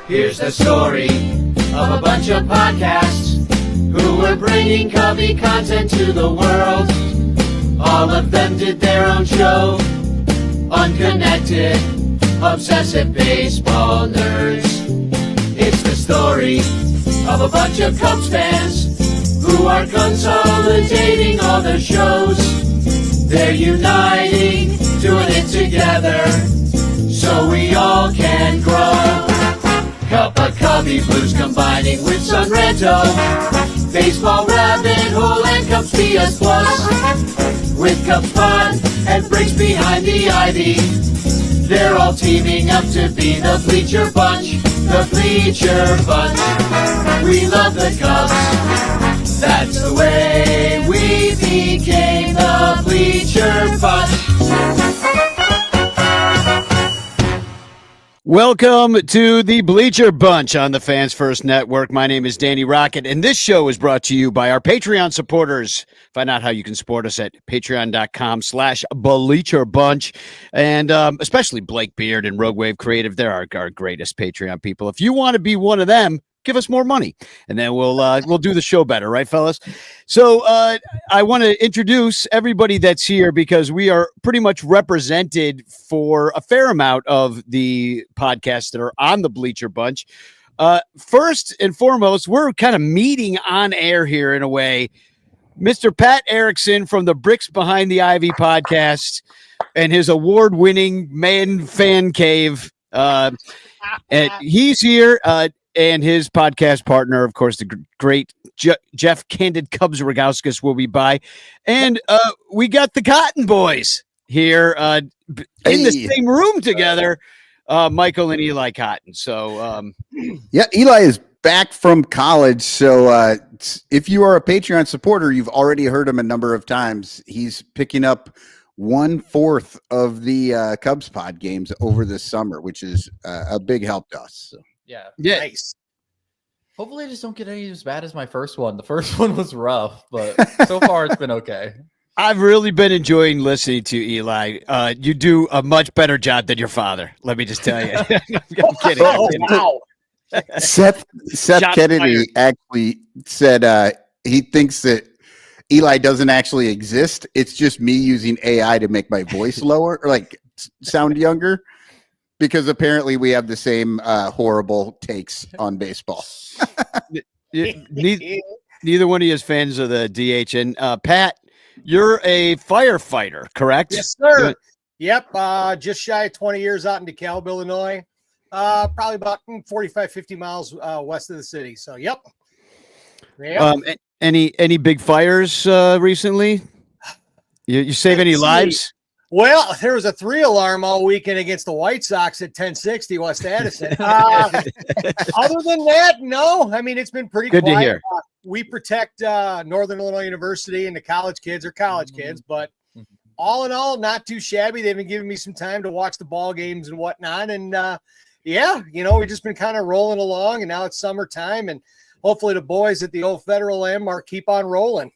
Here's the story of a bunch of podcasts who were bringing Cubby content to the world. All of them did their own show. Unconnected, obsessive baseball nerds. It's the story of a bunch of Cubs fans who are consolidating all their shows. They're uniting, doing it together, so we all can grow. Cup of Cubby Blues combining with Sunranto, baseball rabbit hole and Cubs PS Plus. With Cubs Pod and breaks behind the ivy, they're all teaming up to be the Bleacher Bunch, the Bleacher Bunch. We love the Cubs, that's the way we became the Bleacher Bunch. Welcome to the Bleacher Bunch on the Fans First Network. My name is Danny Rockett, and this show is brought to you by our Patreon supporters. Find out how you can support us at patreon.com/BleacherBunch. And especially Blake Beard and Rogue Wave Creative. They're our greatest Patreon people. If you want to be one of them, give us more money, and then we'll do the show better, right, fellas? So I want to introduce everybody that's here because we are pretty much represented for a fair amount of the podcasts that are on the Bleacher Bunch. First and foremost, we're kind of meeting on air here in a way. Mr. Pat Erickson from the Bricks Behind the Ivy podcast and his award-winning Man Fan Cave. And he's here. And his podcast partner, of course, the great Jeff Candid Cubs Ragauskis will be by. And we got the Cotton Boys here in the same room together, Michael and Eli Cotton. So, yeah, Eli is back from college. So if you are a Patreon supporter, you've already heard him a number of times. He's picking up 1/4 of the Cubs pod games over the summer, which is a big help to us. So. Yeah. Nice. Hopefully I just don't get any as bad as my first one. The first one was rough, but so far it's been okay. I've really been enjoying listening to Eli. You do a much better job than your father. Let me just tell you. I'm kidding. I'm kidding. Wow. Seth Kennedy actually said he thinks that Eli doesn't actually exist. It's just me using AI to make my voice lower or like sound younger. Because apparently we have the same horrible takes on baseball. Neither one of you is fans of the DH. And Pat, you're a firefighter, correct? Yes, sir. Yep. Just shy of 20 years out in DeKalb, Illinois. Probably about 45, 50 miles west of the city. So, yep. Any big fires recently? You save any lives? Well, there was a 3-alarm all weekend against the White Sox at 1060 West Addison. Other than that, no. I mean, it's been pretty good quiet. To hear. We protect Northern Illinois University, and the college kids are college kids. But all in all, not too shabby. They've been giving me some time to watch the ball games and whatnot. And, yeah, we've just been kind of rolling along, and now it's summertime. And hopefully the boys at the old Federal Landmark keep on rolling.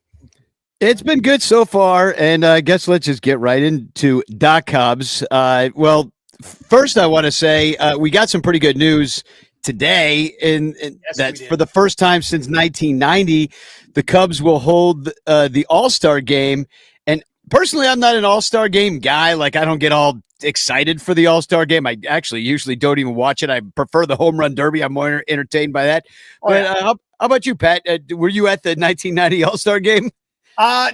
It's been good so far, and I guess let's just get right into Doc Cubs. Well, first I want to say we got some pretty good news today, and that's for the first time since 1990, the Cubs will hold the All-Star Game. And personally, I'm not an All-Star Game guy. Like, I don't get all excited for the All-Star Game. I actually usually don't even watch it. I prefer the Home Run Derby. I'm more entertained by that. But how about you, Pat? Were you at the 1990 All-Star Game?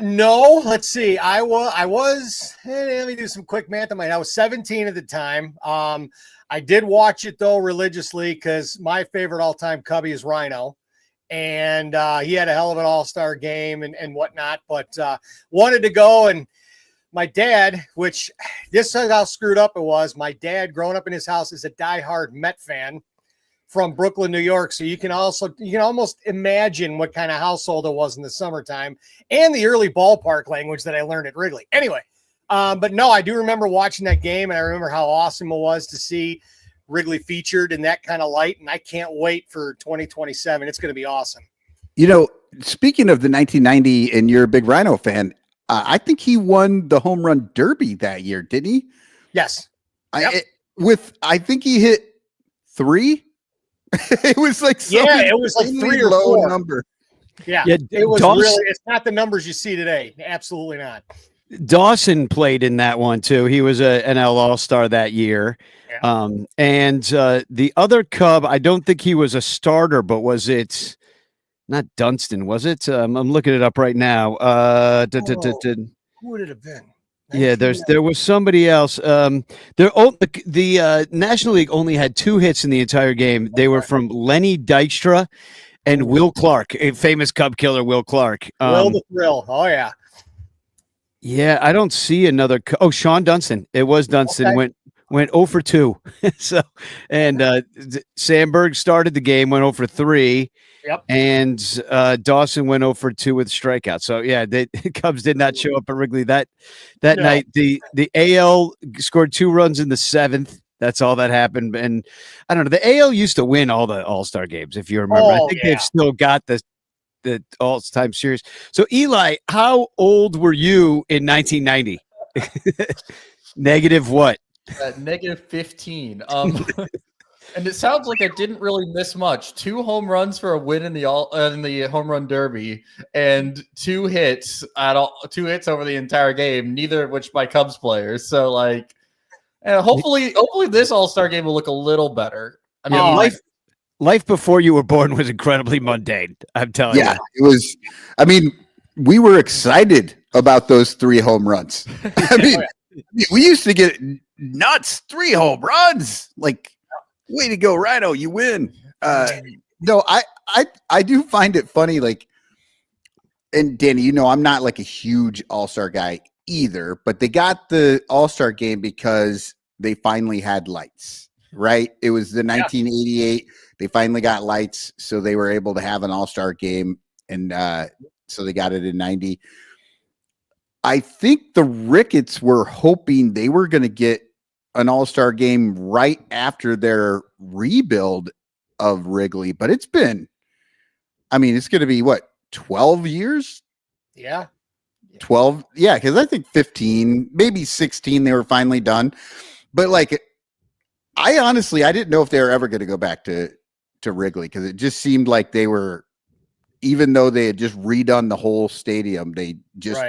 No, let's see. I was, let me do some quick math. I was 17 at the time. I did watch it though religiously because my favorite all-time Cubby is Rhino. And he had a hell of an all-star game and whatnot, but wanted to go. And my dad, which this is how screwed up it was. My dad growing up in his house is a diehard Met fan from Brooklyn, New York. So you can almost imagine what kind of household it was in the summertime and the early ballpark language that I learned at Wrigley. Anyway, but no, I do remember watching that game, and I remember how awesome it was to see Wrigley featured in that kind of light. And I can't wait for 2027. It's going to be awesome. Speaking of the 1990, and you're a big Rhino fan, I think he won the home run derby that year, didn't he? Yes. I think he hit 3 It was like it was like 3 or low 4 number. Yeah, Yeah, it was Dawson, really. It's not the numbers you see today. Absolutely not. Dawson played in that one too. He was a NL All-Star that year. Yeah. And the other Cub, I don't think he was a starter, but was it not Dunston? Was it? I'm looking it up right now. Who would it have been? Yeah, there was somebody else. The National League only had 2 hits in the entire game. They were from Lenny Dykstra and Will Clark, a famous Cub killer, Will Clark. Will the Thrill. Oh yeah. Yeah, I don't see another. Sean Dunston. It was Dunston. Okay. Went 0 for 2. So, and Sandberg started the game, went 0 for 3. Yep. And Dawson went 0 for 2 with strikeouts. So yeah, the Cubs did not show up at Wrigley that night. The AL scored 2 runs in the 7th. That's all that happened. And I don't know. The AL used to win all the All-Star games, if you remember. I think they've still got the all-time series. So Eli, how old were you in 1990? Negative what? Negative 15. And it sounds like I didn't really miss much. 2 home runs for a win in the home run derby, and 2 hits over the entire game, neither of which by Cubs players. So like, hopefully this All-Star game will look a little better. I mean, life before you were born was incredibly mundane. I'm telling you. Yeah, it was. I mean, we were excited about those 3 home runs. I mean, we used to get nuts 3 home runs. Like, way to go, Rhino! You win. No, I do find it funny. Like, and Danny, I'm not like a huge All-Star guy either, but they got the All-Star game because they finally had lights. Right? It was the 1988. They finally got lights, so they were able to have an All-Star game, and so they got it in 90. I think the Ricketts were hoping they were going to get an All-Star game right after their rebuild of Wrigley, but it's going to be what, 12 years? Yeah. 12. Yeah. Cause I think 15, maybe 16, they were finally done. But like, I didn't know if they were ever going to go back to Wrigley. Cause it just seemed like they were, even though they had just redone the whole stadium, they just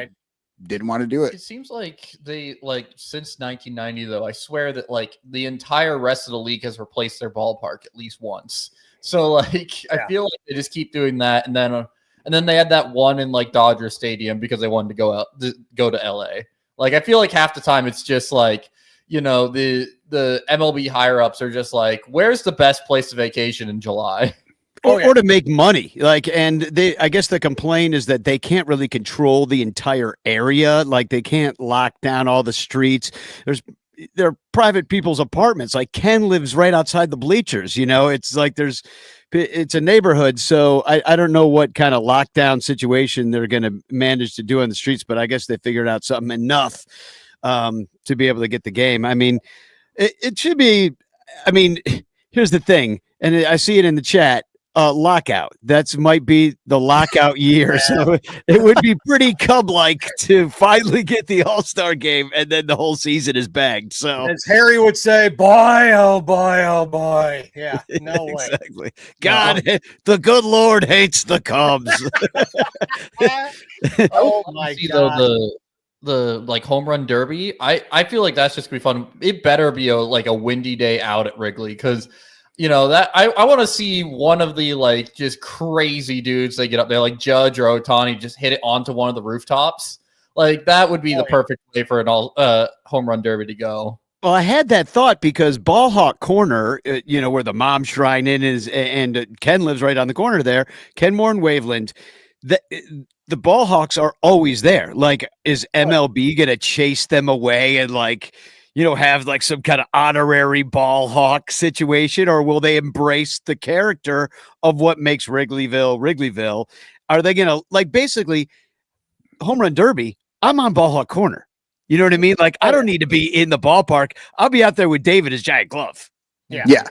didn't want to do it. It seems like they since 1990 though, I swear that like the entire rest of the league has replaced their ballpark at least once. So like I feel like they just keep doing that, and then they had that one in like Dodger Stadium because they wanted to go to LA. Like I feel like half the time it's just like, the MLB higher ups are just like, where's the best place to vacation in July? Or to make money. I guess the complaint is that they can't really control the entire area. Like they can't lock down all the streets. There are private people's apartments. Like Ken lives right outside the bleachers. It's like it's a neighborhood. So I don't know what kind of lockdown situation they're going to manage to do on the streets, but I guess they figured out something enough to be able to get the game. I mean, it should be. I mean, here's the thing, and I see it in the chat. Lockout. That might be the lockout year. So it would be pretty Cub-like to finally get the All-Star game, and then the whole season is bagged. So as Harry would say, boy, oh boy, oh boy. Yeah, no way. Exactly. God, the good Lord hates the Cubs. Oh my God. The like home run derby. I feel like that's just gonna be fun. It better be a windy day out at Wrigley, because that I want to see one of the like just crazy dudes that get up there, like Judge or Ohtani, just hit it onto one of the rooftops. Like that would be the perfect way for an home run derby to go. Well, I had that thought because Ballhawk Corner, where the mom shrine is, and Ken lives right on the corner there, Kenmore and Waveland. The Ballhawks are always there. Like, is MLB going to chase them away and have like some kind of honorary ball hawk situation, or will they embrace the character of what makes Wrigleyville? Are they going to basically home run derby? I'm on ball hawk corner. You know what I mean? Like, I don't need to be in the ballpark. I'll be out there with David as giant glove. Yeah.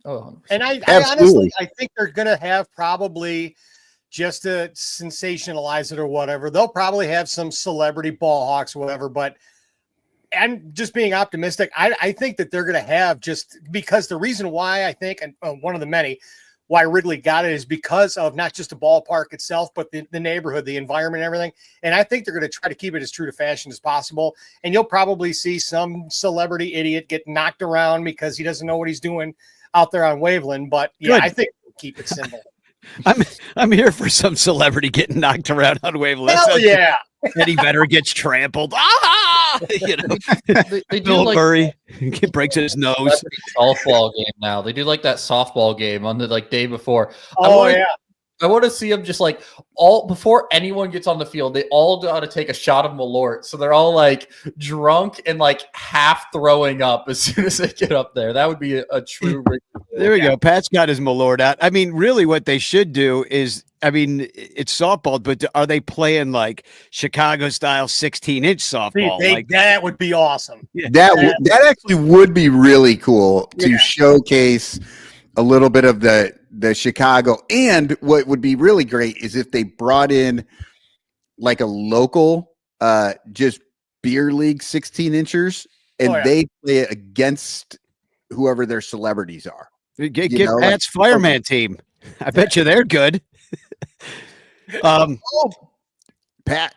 Oh, and I honestly, I think they're going to have probably, just to sensationalize it or whatever, they'll probably have some celebrity ball hawks or whatever, but and just being optimistic, I think that they're going to have, just because the reason why I think, and one of the many why Wrigley got it, is because of not just the ballpark itself, but the neighborhood, the environment, and everything. And I think they're going to try to keep it as true to fashion as possible. And you'll probably see some celebrity idiot get knocked around because he doesn't know what he's doing out there on Waveland. But yeah, Good. I think we'll keep it simple. I'm here for some celebrity getting knocked around on Waveland. Hell yeah. Eddie Vedder gets trampled. Ah! You know, They do Bill like Murray breaks his nose. softball game now. They do like that softball game on the day before. Oh, yeah. I want to see them just like all before anyone gets on the field. They all got to take a shot of Malort, so they're all like drunk and like half throwing up as soon as they get up there. That would be a true. There we go. Pat's got his Malort out. I mean, really, what they should do is, I mean, it's softball, but are they playing like Chicago style 16-inch softball? That would be awesome. That actually would be really cool to showcase a little bit of the Chicago. And what would be really great is if they brought in like a local just beer league 16-inchers and they play it against whoever their celebrities are. Get Pat's fireman team. I bet you they're good. Pat,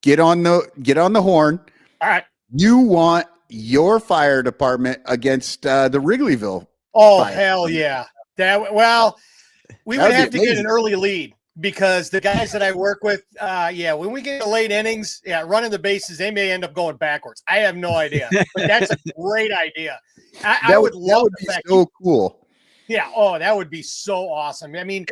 get on the horn. All right. You want your fire department against the Wrigleyville. Oh, fire. hell yeah. We would have to get an early lead, because the guys that I work with, when we get to late innings, running the bases, they may end up going backwards. I have no idea, but that's a great idea. I would love that would be so cool. Yeah. Oh, that would be so awesome. I mean,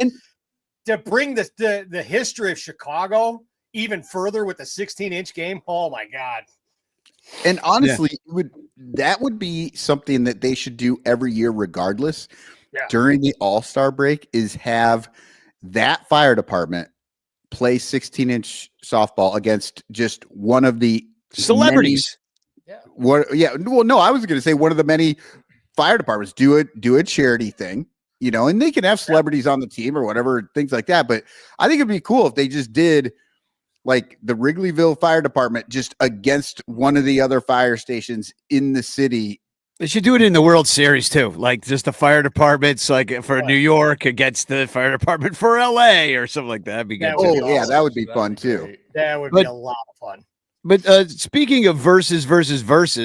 to bring the history of Chicago even further with the 16-inch game. Oh my God. And honestly, that would be something that they should do every year, regardless. During the All-Star break, is have that fire department play 16-inch softball against just one of the celebrities. Well, no, I was going to say one of the many fire departments do a charity thing, and they can have celebrities on the team or whatever, things like that. But I think it'd be cool if they just did like the Wrigleyville Fire Department just against one of the other fire stations in the city. They should do it in the World Series too, like just the fire departments, like for New York against the fire department for LA or something like that. That'd be good. That would be fun too. That would be a lot of fun. But speaking of versus,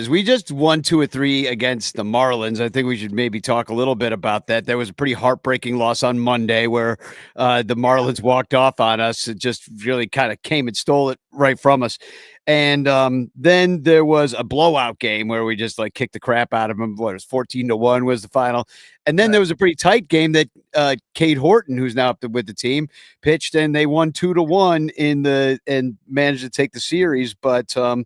we just won 2 or 3 against the Marlins. I think we should maybe talk a little bit about that. There was a pretty heartbreaking loss on Monday where the Marlins walked off on us. It just really kind of came and stole it right from us. And then there was a blowout game where we just like kicked the crap out of them. What, it was 14-1 was the final. And then there was a pretty tight game that Cade Horton, who's now up with the team, pitched, and they won 2-1 and managed to take the series. But why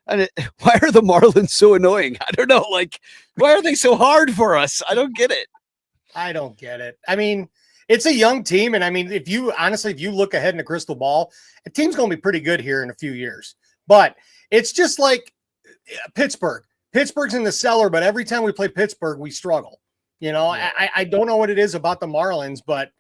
are the Marlins so annoying? I don't know. Like, why are they so hard for us? I don't get it. I don't get it. I mean, it's a young team. And I mean, if you look ahead in a crystal ball, a team's going to be pretty good here in a few years. But it's just like Pittsburgh. Pittsburgh's in the cellar, but every time we play Pittsburgh, we struggle. I don't know what it is about the Marlins, but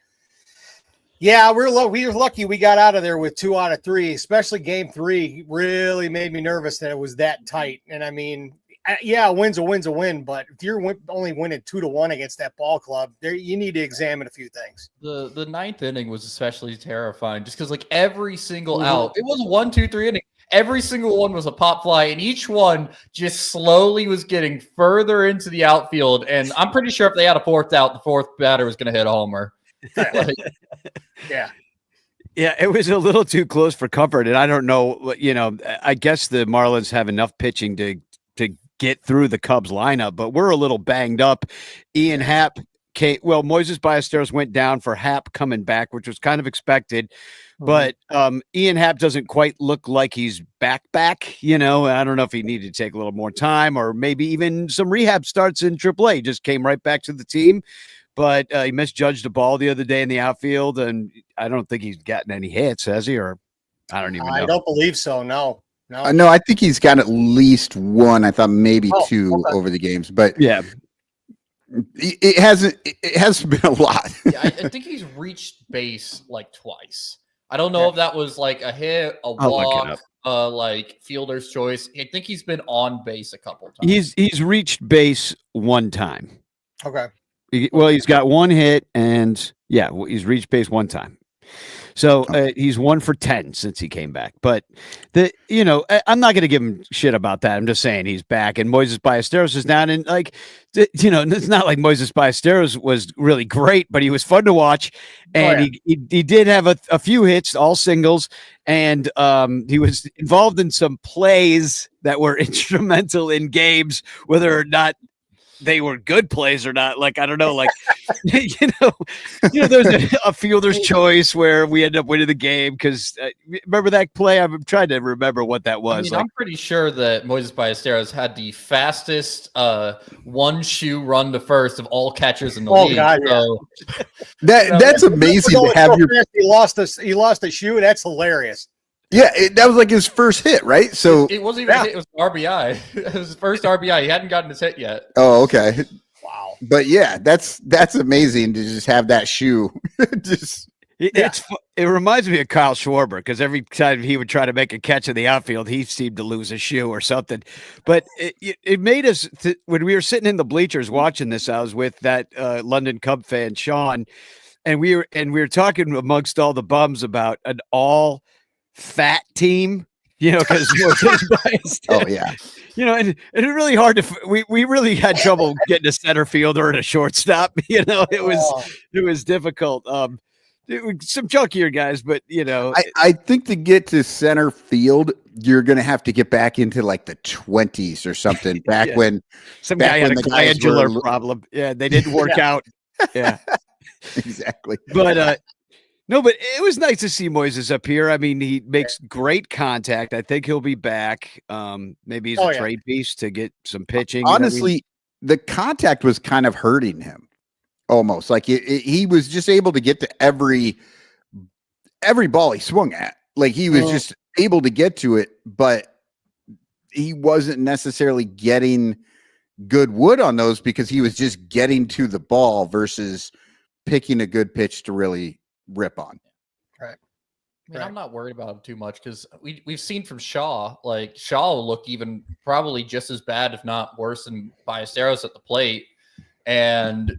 yeah, we were lucky we got out of there with 2 out of 3, especially game 3 really made me nervous that it was that tight. And I mean, a win's a win, but if you're only winning 2-1 against that ball club, there you need to examine a few things. The 9th inning was especially terrifying just because like every single out, it was a 1, 2, 3 inning. Every single one was a pop fly, and each one just slowly was getting further into the outfield. And I'm pretty sure if they had a 4th out, the 4th batter was going to hit a homer. Yeah, it was a little too close for comfort. And I don't know, I guess the Marlins have enough pitching to get through the Cubs lineup, but we're a little banged up. Ian Happ, Moises Ballesteros went down for Happ coming back, which was kind of expected. But Ian Happ doesn't quite look like he's back. I don't know if he needed to take a little more time or maybe even some rehab starts in AAA. Just came right back to the team. But he misjudged a ball the other day in the outfield, and I don't think he's gotten any hits, has he? Or I don't even know. I don't believe so, no. No, I think he's got at least 1. I thought maybe 2 over the games. But yeah. It hasn't been a lot. I think he's reached base like twice. I don't know if that was like a hit, a walk, like fielder's choice. I think he's been on base a couple times. He's reached base one time. Okay. He's got one hit, and he's reached base one time. So he's 1 for 10 since he came back. But I'm not going to give him shit about that. I'm just saying he's back, and Moises Ballesteros is down. And it's not like Moises Ballesteros was really great, but he was fun to watch, and he did have a few hits, all singles, and he was involved in some plays that were instrumental in games, whether or not they were good plays or not. Like, I don't know, like, there's a fielder's choice where we end up winning the game. Cause remember that play? I'm trying to remember what that was. I'm pretty sure that Moises Ballesteros had the fastest one shoe run to first of all catchers in the league. God, so, that's amazing to have your. He lost a shoe. That's hilarious. Yeah, that was like his first hit, right? So it wasn't even a hit, it was an RBI. It was his first RBI. He hadn't gotten his hit yet. Oh, okay. Wow. But yeah, that's amazing to just have that shoe. It reminds me of Kyle Schwarber, because every time he would try to make a catch in the outfield, he seemed to lose a shoe or something. But it made us when we were sitting in the bleachers watching this. I was with that London Cub fan Sean, and we were talking amongst all the bums about an all fat team, because oh yeah, and it's really hard to we really had trouble getting a center fielder and a shortstop. It was difficult. Some chunkier guys, but I think to get to center field, you're gonna have to get back into like the 20s or something. Back when some guy had a glandular problem. Yeah, they didn't work out. Yeah, exactly. But no, but it was nice to see Moises up here. I mean, he makes great contact. I think he'll be back. Maybe he's a trade piece to get some pitching. Honestly, the contact was kind of hurting him. Almost like he was just able to get to every ball he swung at. Like he was just able to get to it, but he wasn't necessarily getting good wood on those because he was just getting to the ball versus picking a good pitch to really rip on. Right. I mean, I'm not worried about him too much because we've seen from Shaw, like Shaw will look even probably just as bad, if not worse, than Ballesteros at the plate. And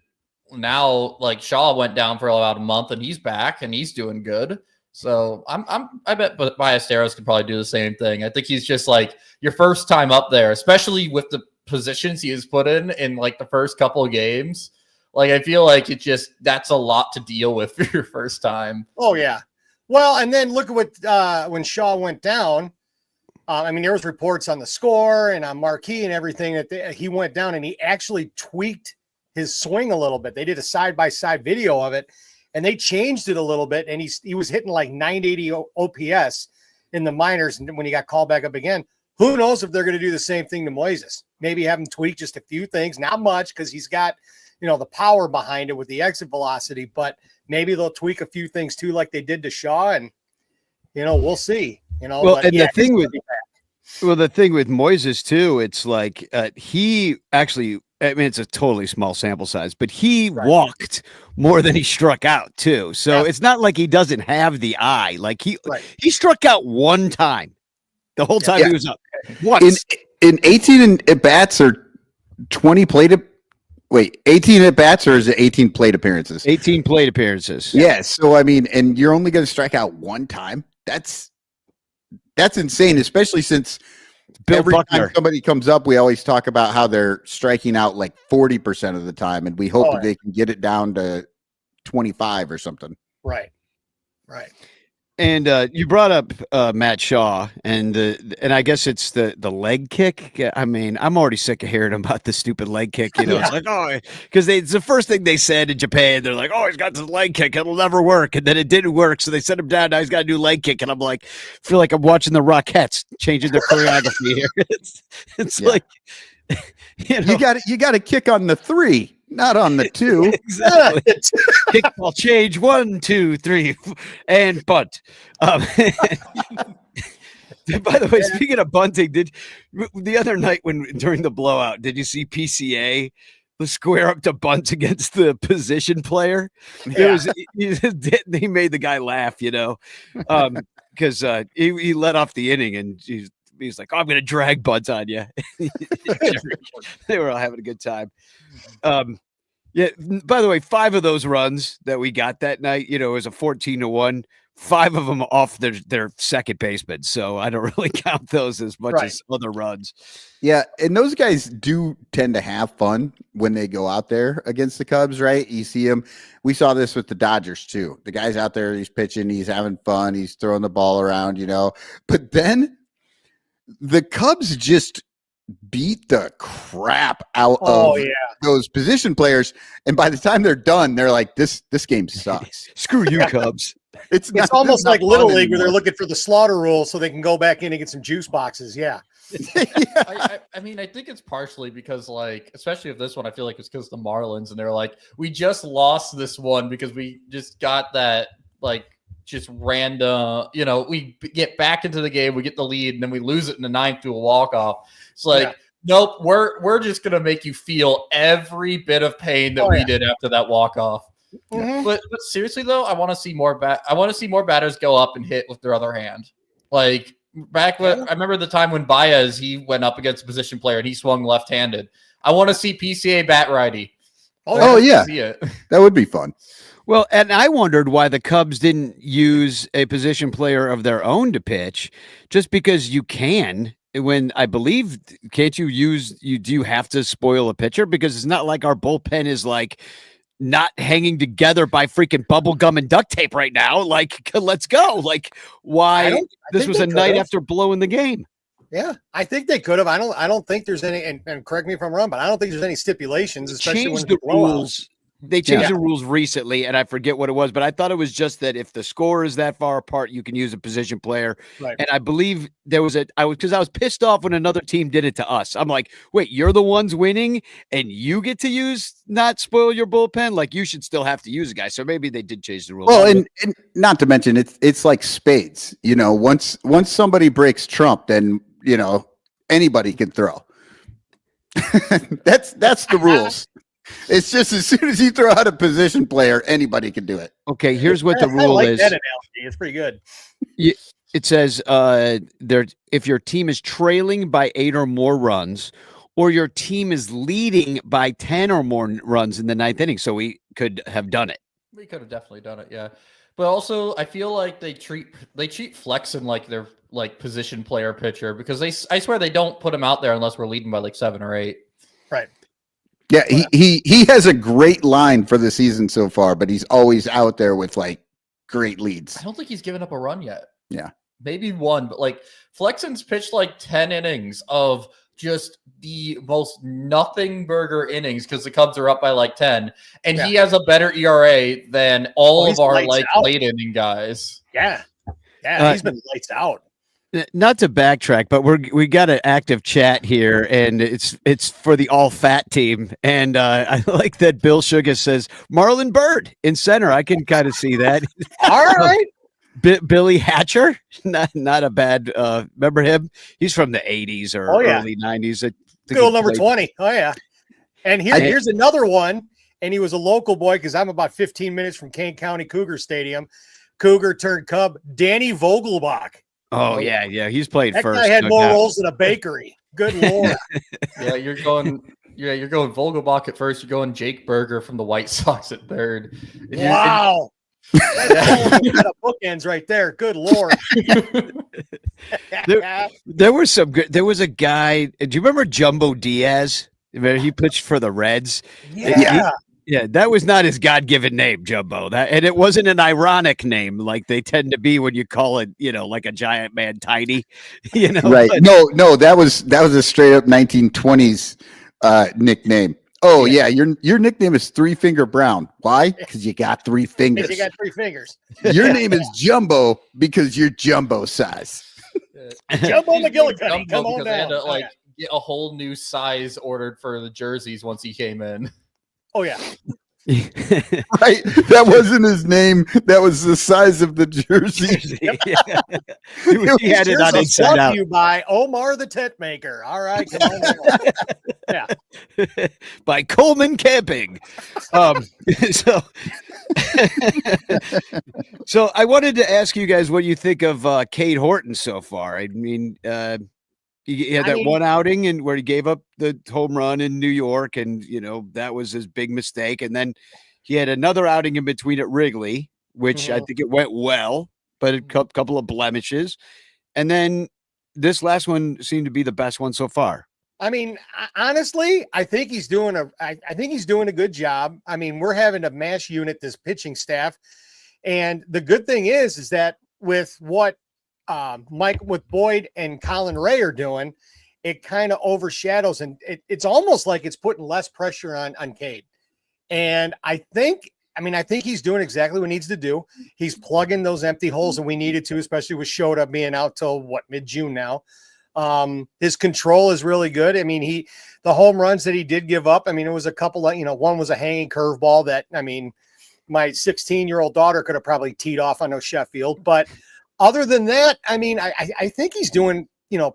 now, like Shaw went down for about a month, and he's back and he's doing good. So I bet Ballesteros could probably do the same thing. I think he's just like your first time up there, especially with the positions he has put in like the first couple of games. Like, I feel like that's a lot to deal with for your first time. Oh, yeah. Well, and then look at what, when Shaw went down, I mean, there was reports on the Score and on Marquee and everything that he went down and he actually tweaked his swing a little bit. They did a side-by-side video of it and they changed it a little bit. And he was hitting like 980 OPS in the minors. And when he got called back up again, who knows if they're going to do the same thing to Moises? Maybe have him tweak just a few things, not much, because he's got, the power behind it with the exit velocity, but maybe they'll tweak a few things too, like they did to Shaw, and we'll see. Well, and the thing with Moises too, it's like he actually. I mean, it's a totally small sample size, but he walked more than he struck out too. So it's not like he doesn't have the eye. Like he struck out one time, the whole time he was up. Once in 18 at bats or 20 plate. Wait, 18 at bats or is it 18 plate appearances? 18 plate appearances. Yes. So I mean, and you're only going to strike out one time. That's insane, especially since every time somebody comes up, we always talk about how they're striking out like 40% of the time, and we hope that they can get it down to 25 or something. Right. And you brought up Matt Shaw, and I guess it's the leg kick. I mean, I'm already sick of hearing about the stupid leg kick. It's like, because it's the first thing they said in Japan. They're like, he's got this leg kick, it'll never work, and then it didn't work, so they sent him down. Now he's got a new leg kick, and I'm like, feel like I'm watching the Rockettes changing their choreography here. It's like, you got to kick on the 3. Not on the 2. Exactly. Kickball change 1, 2, 3, and bunt. By the way, speaking of bunting, the other night during the blowout, did you see PCA square up to bunt against the position player? He made the guy laugh. because he let off the inning and he's like, oh, I'm going to drag buds on you. They were all having a good time. Yeah. By the way, 5 of those runs that we got that night, it was a 14-1. 5 of them off their second baseman. So I don't really count those as much as other runs. Yeah. And those guys do tend to have fun when they go out there against the Cubs, right? You see them. We saw this with the Dodgers too. The guy's out there, he's pitching, he's having fun, he's throwing the ball around, but then the Cubs just beat the crap out of those position players. And by the time they're done, they're like, this game sucks. Screw you, Cubs. It's almost like Little League where they're looking for the slaughter rule so they can go back in and get some juice boxes. Yeah. I mean, I think it's partially because, like, especially if this one, I feel like it's because the Marlins, and they're like, we just lost this one because we just got that, like, just random, we get back into the game, we get the lead, and then we lose it in the 9th to a walk-off. It's like, nope, we're just going to make you feel every bit of pain that we did after that walk-off. Mm-hmm. But seriously though, I want to see more batters go up and hit with their other hand. Like back when I remember the time when Baez, he went up against a position player and he swung left-handed. I want to see PCA bat righty. Oh yeah, that would be fun. Well, and I wondered why the Cubs didn't use a position player of their own to pitch, just because you can. When I believe, can't you do you have to spoil a pitcher? Because it's not like our bullpen is like not hanging together by freaking bubble gum and duct tape right now. Like, let's go. Like, why? This was a night after blowing the game. Yeah, I think they could have. I don't think there's any, and correct me if I'm wrong, but I don't think there's any stipulations, especially when the rules. They changed the rules recently, and I forget what it was, but I thought it was just that if the score is that far apart, you can use a position player. Right. And I believe there was because I was pissed off when another team did it to us. I'm like, wait, you're the ones winning, and you get to not spoil your bullpen? Like, you should still have to use a guy. So maybe they did change the rules. Well, and not to mention, it's like spades. Once somebody breaks Trump, then anybody can throw. That's the rules. It's just as soon as you throw out a position player, anybody can do it. Okay, here's what the rule is. That analogy. It's pretty good. It says if your team is trailing by 8 or more runs, or your team is leading by 10 or more runs in the 9th inning. So we could have done it. We could have definitely done it, yeah. But also, I feel like they treat Flexen like they're like position player pitcher, because I swear they don't put him out there unless we're leading by like 7 or 8. Right. Yeah, he has a great line for the season so far, but he's always out there with like great leads. I don't think he's given up a run yet. Yeah. Maybe one, but like Flexen's pitched like 10 innings of just the most nothing burger innings because the Cubs are up by like 10, and he has a better ERA than all of our like late inning guys. Yeah. Yeah, he's been lights out. Not to backtrack, but we got an active chat here, and it's for the all fat team. And I like that Bill Sugar says Marlon Byrd in center. I can kind of see that. All right. Billy Hatcher, not a bad. Remember him? He's from the 80s or early 90s. Good old number 20. Oh yeah. And here's another one. And he was a local boy because I'm about 15 minutes from Kane County Cougar Stadium. Cougar turned Cub, Danny Vogelbach. Oh yeah. He's played first. I had more rolls than a bakery. Good Lord. You're going Vogelbach at first. You're going Jake Berger from the White Sox at third. Wow. That's bookends right there. Good Lord. there was some good. There was a guy. Do you remember Jumbo Diaz? He pitched for the Reds. Yeah. Yeah, that was not his God-given name, Jumbo. And it wasn't an ironic name like they tend to be when you call it, like a giant man tiny. Right? No, that was a straight up 1920s nickname. Oh yeah, your nickname is Three Finger Brown. Why? Because you got 3 fingers. You got 3 fingers. Your name is Jumbo because you're jumbo size. Jumbo McGillicuddy, come on down. They had to get a whole new size ordered for the jerseys once he came in. Oh yeah. Right. That wasn't his name. That was the size of the jersey. He had it on inside out. You by Omar the Tent Maker. All right. Come on. Yeah. By Coleman Camping. So So I wanted to ask you guys what you think of Cade Horton so far. I mean, he had that one outing and where he gave up the home run in New York, and that was his big mistake. And then he had another outing in between at Wrigley, which I think it went well, but a couple of blemishes. And then this last one seemed to be the best one so far. I mean, honestly, I think he's doing a good job. I mean, we're having to mash unit this pitching staff. And the good thing is that with what with Boyd and Colin Ray are doing, it kind of overshadows, and it's almost like it's putting less pressure on Cade. And I think he's doing exactly what he needs to do. He's plugging those empty holes that we needed to, especially with Shota being out till mid-June now. His control is really good. I mean, the home runs that he did give up, I mean, it was a couple of, one was a hanging curveball that, I mean, my 16-year-old daughter could have probably teed off on Sheffield. But other than that, I mean, I think he's doing,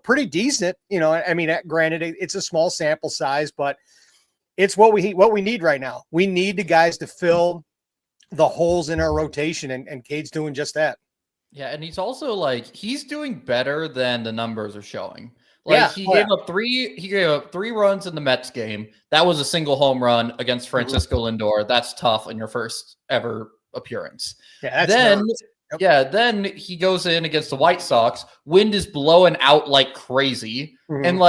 pretty decent. I mean, granted, it's a small sample size, but it's what we need right now. We need the guys to fill the holes in our rotation, and Cade's doing just that. Yeah, and he's also he's doing better than the numbers are showing. He gave up three runs in the Mets game. That was a single home run against Francisco Lindor. That's tough in your first ever appearance. Yeah, then he goes in against the White Sox. Wind is blowing out like crazy. And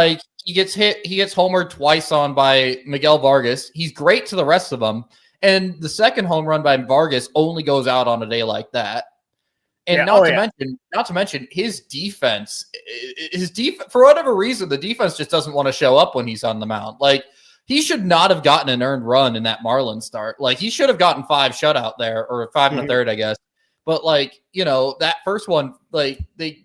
he gets homered twice on by Miguel Vargas. He's great to the rest of them. And the second home run by Vargas only goes out on a day like that. And not to mention his defense, for whatever reason, the defense just doesn't want to show up when he's on the mound. He should not have gotten an earned run in that Marlins start. He should have gotten 5 shutout there, or 5 and a third, I guess. But that first one, they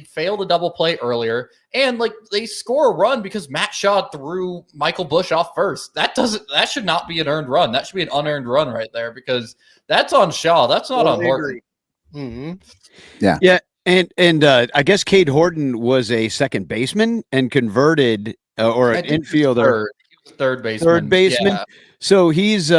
failed a double play earlier, and they score a run because Matt Shaw threw Michael Busch off first. That should not be an earned run. That should be an unearned run right there, because that's on Shaw. That's not on Horton. Yeah. And I guess Cade Horton was a second baseman and converted or an infielder. Third baseman. Yeah. So he's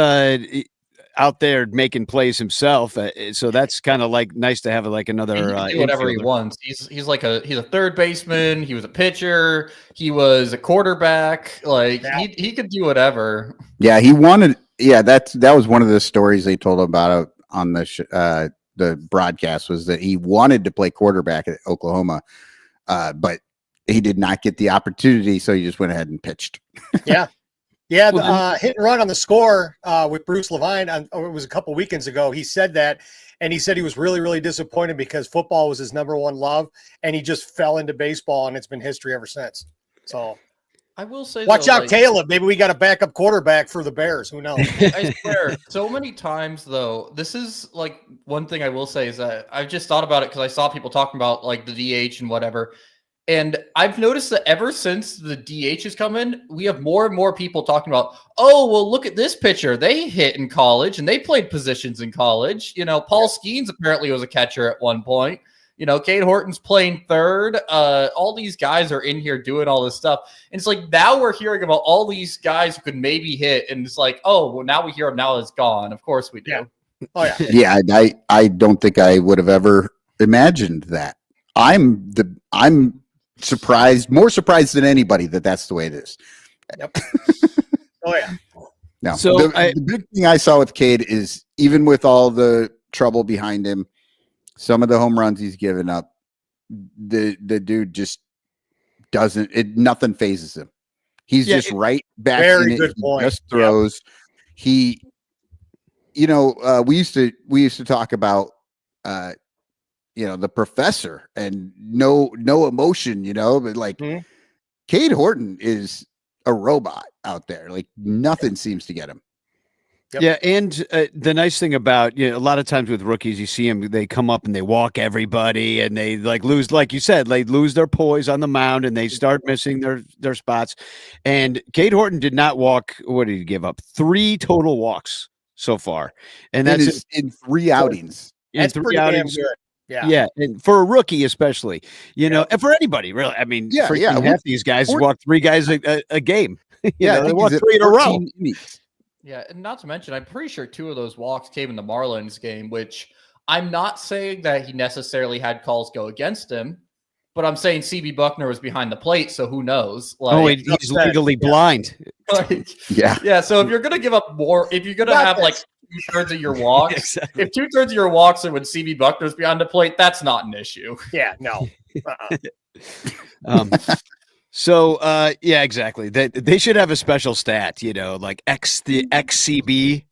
out there making plays himself. So that's kind of nice to have another. He can do whatever he wants. He's a third baseman. He was a pitcher. He was a quarterback. He could do whatever. Yeah, he wanted. Yeah, that was one of the stories they told about on the broadcast, was that he wanted to play quarterback at Oklahoma, but he did not get the opportunity, so he just went ahead and pitched. Yeah. The hit and run on the score with Bruce Levine, it was a couple weekends ago. He said that, and he said he was really, really disappointed because football was his number one love, and he just fell into baseball, and it's been history ever since. So I will say, watch out, Caleb. Maybe we got a backup quarterback for the Bears. Who knows? I swear, so many times though, this is one thing I will say is that I've just thought about it because I saw people talking about the DH and whatever. And I've noticed that ever since the DH has come in, we have more and more people talking about, oh, well, look at this pitcher. They hit in college and they played positions in college. Paul Skeens apparently was a catcher at one point. Cade Horton's playing third. All these guys are in here doing all this stuff. And it's now we're hearing about all these guys who could maybe hit. And it's oh, well, now we hear them. Now it's gone. Of course we do. Yeah. Oh, yeah. Yeah, I don't think I would have ever imagined that. I'm more surprised than anybody that that's the way it is. Yep. Oh, yeah. No. So the big thing I saw with Cade is, even with all the trouble behind him, some of the home runs he's given up, the dude just nothing phases him. He's just right back in it. Good point. He just throws. Yep. We used to talk about the professor and no emotion, but Cade Horton is a robot out there. Nothing seems to get him. Yep. Yeah, and the nice thing about a lot of times with rookies, you see them, they come up and they walk everybody, and they lose, like you said, they lose their poise on the mound, and they start missing their spots. And Cade Horton did not walk. What did he give up? 3 total walks so far, and that's in 3 outings. That's pretty damn good. Yeah, and for a rookie especially, and for anybody really. I mean, half these guys walk 3 guys a game. They walk 3 in a row. Yeah, and not to mention, I'm pretty sure 2 of those walks came in the Marlins game, which I'm not saying that he necessarily had calls go against him, but I'm saying CB Buckner was behind the plate, so who knows? Like, he's legally blind. like, Yeah. yeah. So if you're gonna give up more, if you're gonna have like 2/3 of your walks, Exactly. if 2/3 of your walks are when CB Buckner's behind the plate, that's not an issue. Yeah, no. So yeah, exactly. They should have a special stat, like the XCB,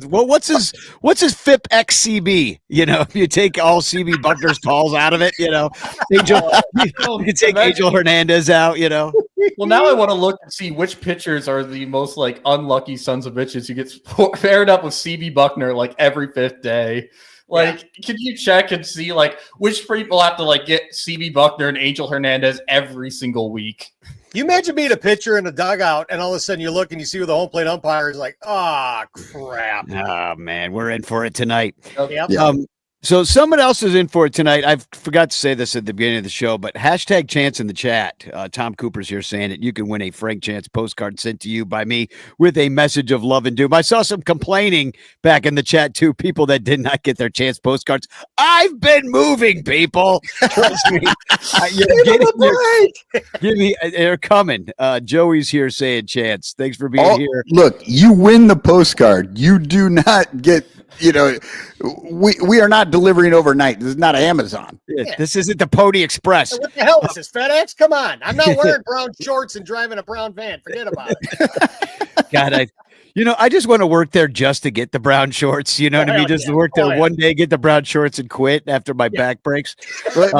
Well, what's his FIP XCB? If you take all CB Buckner's calls out of it, Angel you take Angel Hernandez out, Well, now I want to look and see which pitchers are the most like unlucky sons of bitches who gets paired up with CB Buckner like every 5th day. Like, can you check and see like which people have to like get CB Buckner and Angel Hernandez every single week? You imagine being a pitcher in a dugout, and all of a sudden you look and you see who the home plate umpire is like, crap. Oh man, we're in for it tonight. Yep. Yeah. So someone else is in for it tonight. I forgot to say this at the beginning of the show, but hashtag Chance in the chat. Tom Cooper's here saying it. You can win a Frank Chance postcard sent to you by me with a message of love and doom. I saw some complaining back in the chat too. People that did not get their Chance postcards. I've been moving, people. Trust me. Give me. They're coming. Joey's here saying Chance. Thanks for being here. Look, you win the postcard. You do not get. We are not delivering overnight. This is not Amazon. Yeah. This isn't the Pony Express. What the hell is this, FedEx? Come on. I'm not wearing brown shorts and driving a brown van. Forget about it. God, I just want to work there just to get the brown shorts. You know what I mean? Just to work there one day, get the brown shorts, and quit after my back breaks. But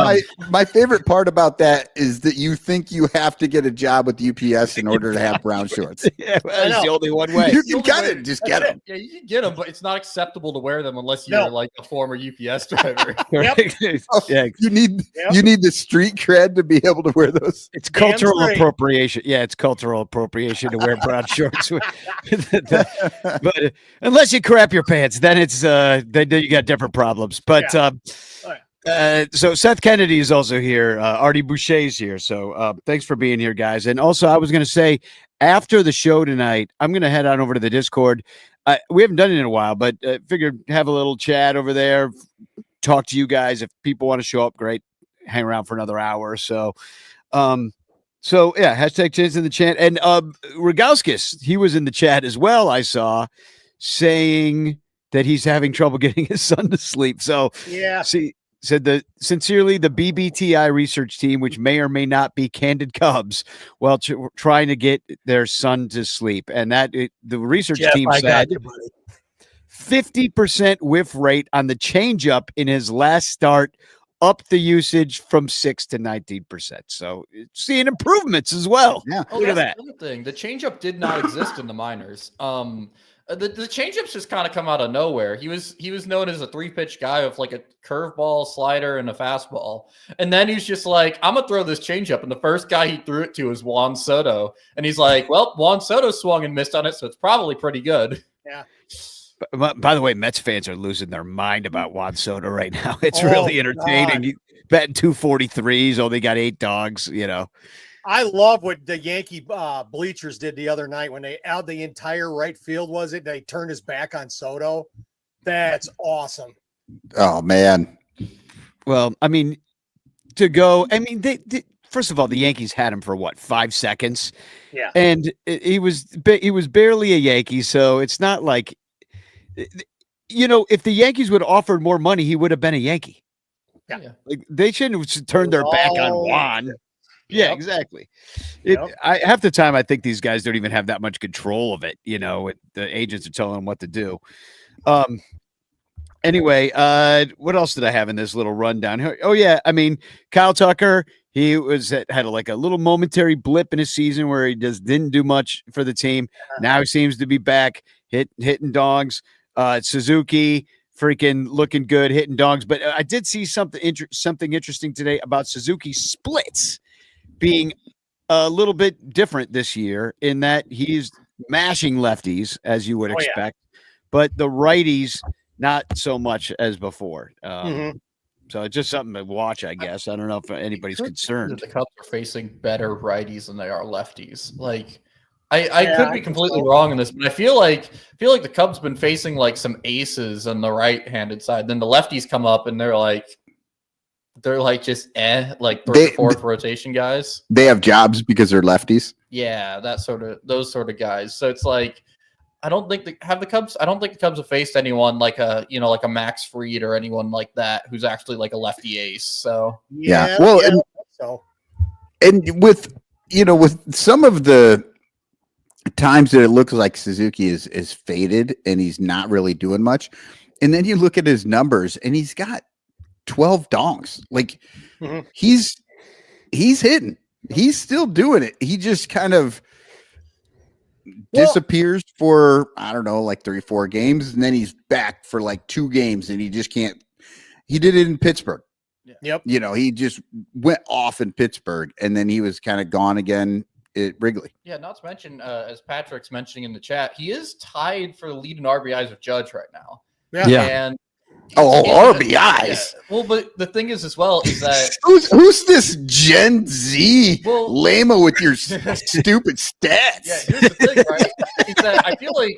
my favorite part about that is that you think you have to get a job with UPS in order to have brown shorts. Yeah, that's the only one way. You can get it. Just get them. Yeah, you can get them, but it's not acceptable to wear them unless you're like a former UPS driver. Yeah, you need the street cred to be able to wear those. It's cultural appropriation. Yeah, it's cultural appropriation to wear brown shorts. But unless you crap your pants, then it's then you got different problems. But so Seth Kennedy is also here. Artie Boucher's here. So thanks for being here, guys. And also, I was going to say after the show tonight, I'm going to head on over to the Discord. We haven't done it in a while, but figured have a little chat over there, talk to you guys. If people want to show up, great. Hang around for another hour or so. So yeah, hashtag Chance in the chat. And Ragauskis, he was in the chat as well, I saw, saying that he's having trouble getting his son to sleep. So said sincerely the BBTI research team, which may or may not be Candid Cubs, while trying to get their son to sleep. And that the research team said 50% whiff rate on the changeup in his last start, up the usage from 6 to 19%. So seeing improvements as well. Yeah. Look at that. The thing. The changeup did not exist in the minors. The changeups just kind of come out of nowhere. He was known as a 3-pitch guy with like a curveball, slider, and a fastball. And then he's just like, I'm gonna throw this changeup. And the first guy he threw it to was Juan Soto. And he's like, well, Juan Soto swung and missed on it, so it's probably pretty good. Yeah. By the way, Mets fans are losing their mind about Juan Soto right now. It's really entertaining. He's batting 243. He's only got 8 dogs, I love what the Yankee bleachers did the other night when they out the entire right field, they turned his back on Soto. That's awesome. Oh, man. Well, they first of all, the Yankees had him for 5 seconds? Yeah. And he was barely a Yankee, so it's not like, if the Yankees would have offered more money, he would have been a Yankee. Yeah. Like they shouldn't have turned their back on Juan. Yeah, exactly. Half the time, I think these guys don't even have that much control of it. The agents are telling them what to do. Anyway, what else did I have in this little rundown? Oh yeah, Kyle Tucker. He had a little momentary blip in his season where he just didn't do much for the team. Now he seems to be back, hitting dogs. Suzuki freaking looking good, hitting dogs. But I did see something interesting today about Suzuki splits being a little bit different this year in that he's mashing lefties as you would expect, but the righties not so much as before. So it's just something to watch, I guess. I don't know if anybody's concerned. The Cubs are facing better righties than they are lefties. Like I could be completely wrong in this, but I feel like the Cubs been facing like some aces on the right-handed side. Then the lefties come up and they're like just like fourth rotation guys. They have jobs because they're lefties. Yeah, those sort of guys. So it's like I don't think the Cubs have faced anyone like a Max Fried or anyone like that who's actually like a lefty ace. So yeah. Well, and with some of the times that it looks like Suzuki is faded and he's not really doing much, and then you look at his numbers and he's got 12 donks. Like he's hitting. He's still doing it. He just kind of disappears for, I don't know, like 3-4 games, and then he's back for like 2 games, and he just can't. He did it in Pittsburgh. Yep. He just went off in Pittsburgh, and then he was kind of gone again at Wrigley. Yeah, not to mention, as Patrick's mentioning in the chat, he is tied for the lead in RBIs with Judge right now. Yeah. And RBIs. Yeah. Well, but the thing is as well is that who's this Gen Z lame-o with your stupid stats? Yeah, here's the thing, right? Is that I feel like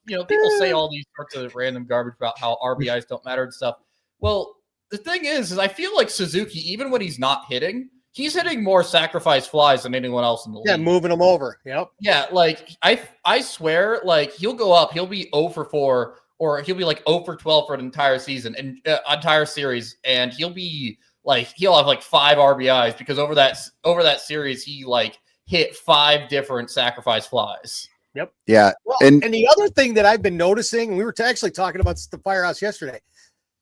people say all these sorts of random garbage about how RBIs don't matter and stuff. Well, the thing is I feel like Suzuki, even when he's not hitting, he's hitting more sacrifice flies than anyone else in the league. Yeah, moving them over. Yep. Yeah, like I swear, like he'll go up, he'll be 0 for 4. Or he'll be like 0 for 12 for an entire season and entire series, and he'll have like 5 RBIs because over that series he like hit 5 different sacrifice flies. Yep. Yeah. Well, and the other thing that I've been noticing, we were actually talking about the Firehouse yesterday,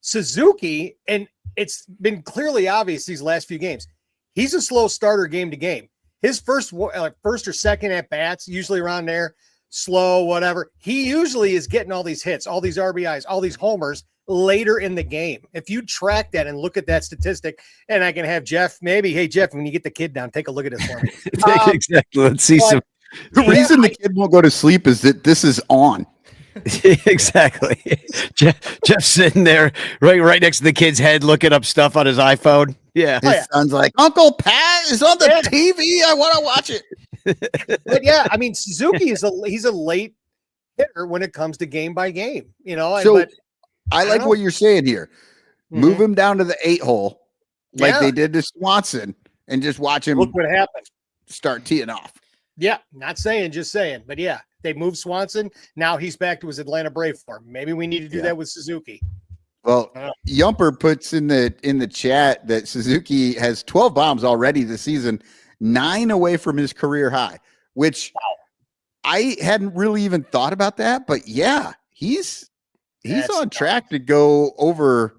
Suzuki, and it's been clearly obvious these last few games. He's a slow starter game to game. His first or second at bats, usually around there. Slow, whatever. He usually is getting all these hits, all these RBIs, all these homers later in the game. If you track that and look at that statistic, and I can have Jeff, maybe, hey, Jeff, when you get the kid down, take a look at this for me. Exactly. Let's see some. The reason the kid won't go to sleep is that this is on. Exactly. Jeff's sitting there right next to the kid's head looking up stuff on his iPhone. Yeah. His son's like, Uncle Pat is on the TV. I want to watch it. But yeah, I mean, Suzuki he's a late hitter when it comes to game by game, So I like what you're saying here. Move him down to the 8 hole like they did to Swanson and just watch him. Look what happened. Start teeing off. Yeah, not saying, just saying. But yeah, they moved Swanson. Now he's back to his Atlanta Brave form. Maybe we need to do that with Suzuki. Well, Yumper puts in the chat that Suzuki has 12 bombs already this season, 9 away from his career high, which I hadn't really even thought about that. But yeah, he's on track to go over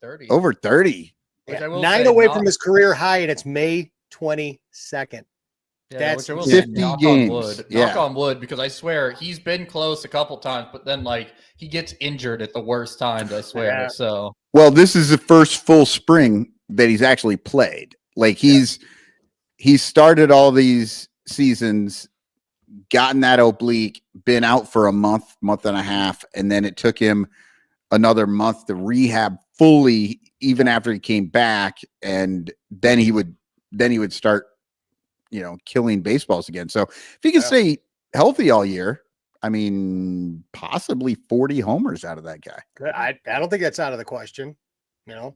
30. Over 30. Yeah. 9 away from his career high, and it's May 22nd. Yeah, that's 50 games. Knock on wood, because I swear he's been close a couple times, but then like he gets injured at the worst times, I swear. Yeah. So this is the first full spring that he's actually played. Like he's started all these seasons, gotten that oblique, been out for a month and a half, and then it took him another month to rehab fully, even after he came back, and then he would start killing baseballs again. So if he can stay healthy all year, I mean, possibly 40 homers out of that guy. I don't think that's out of the question. Not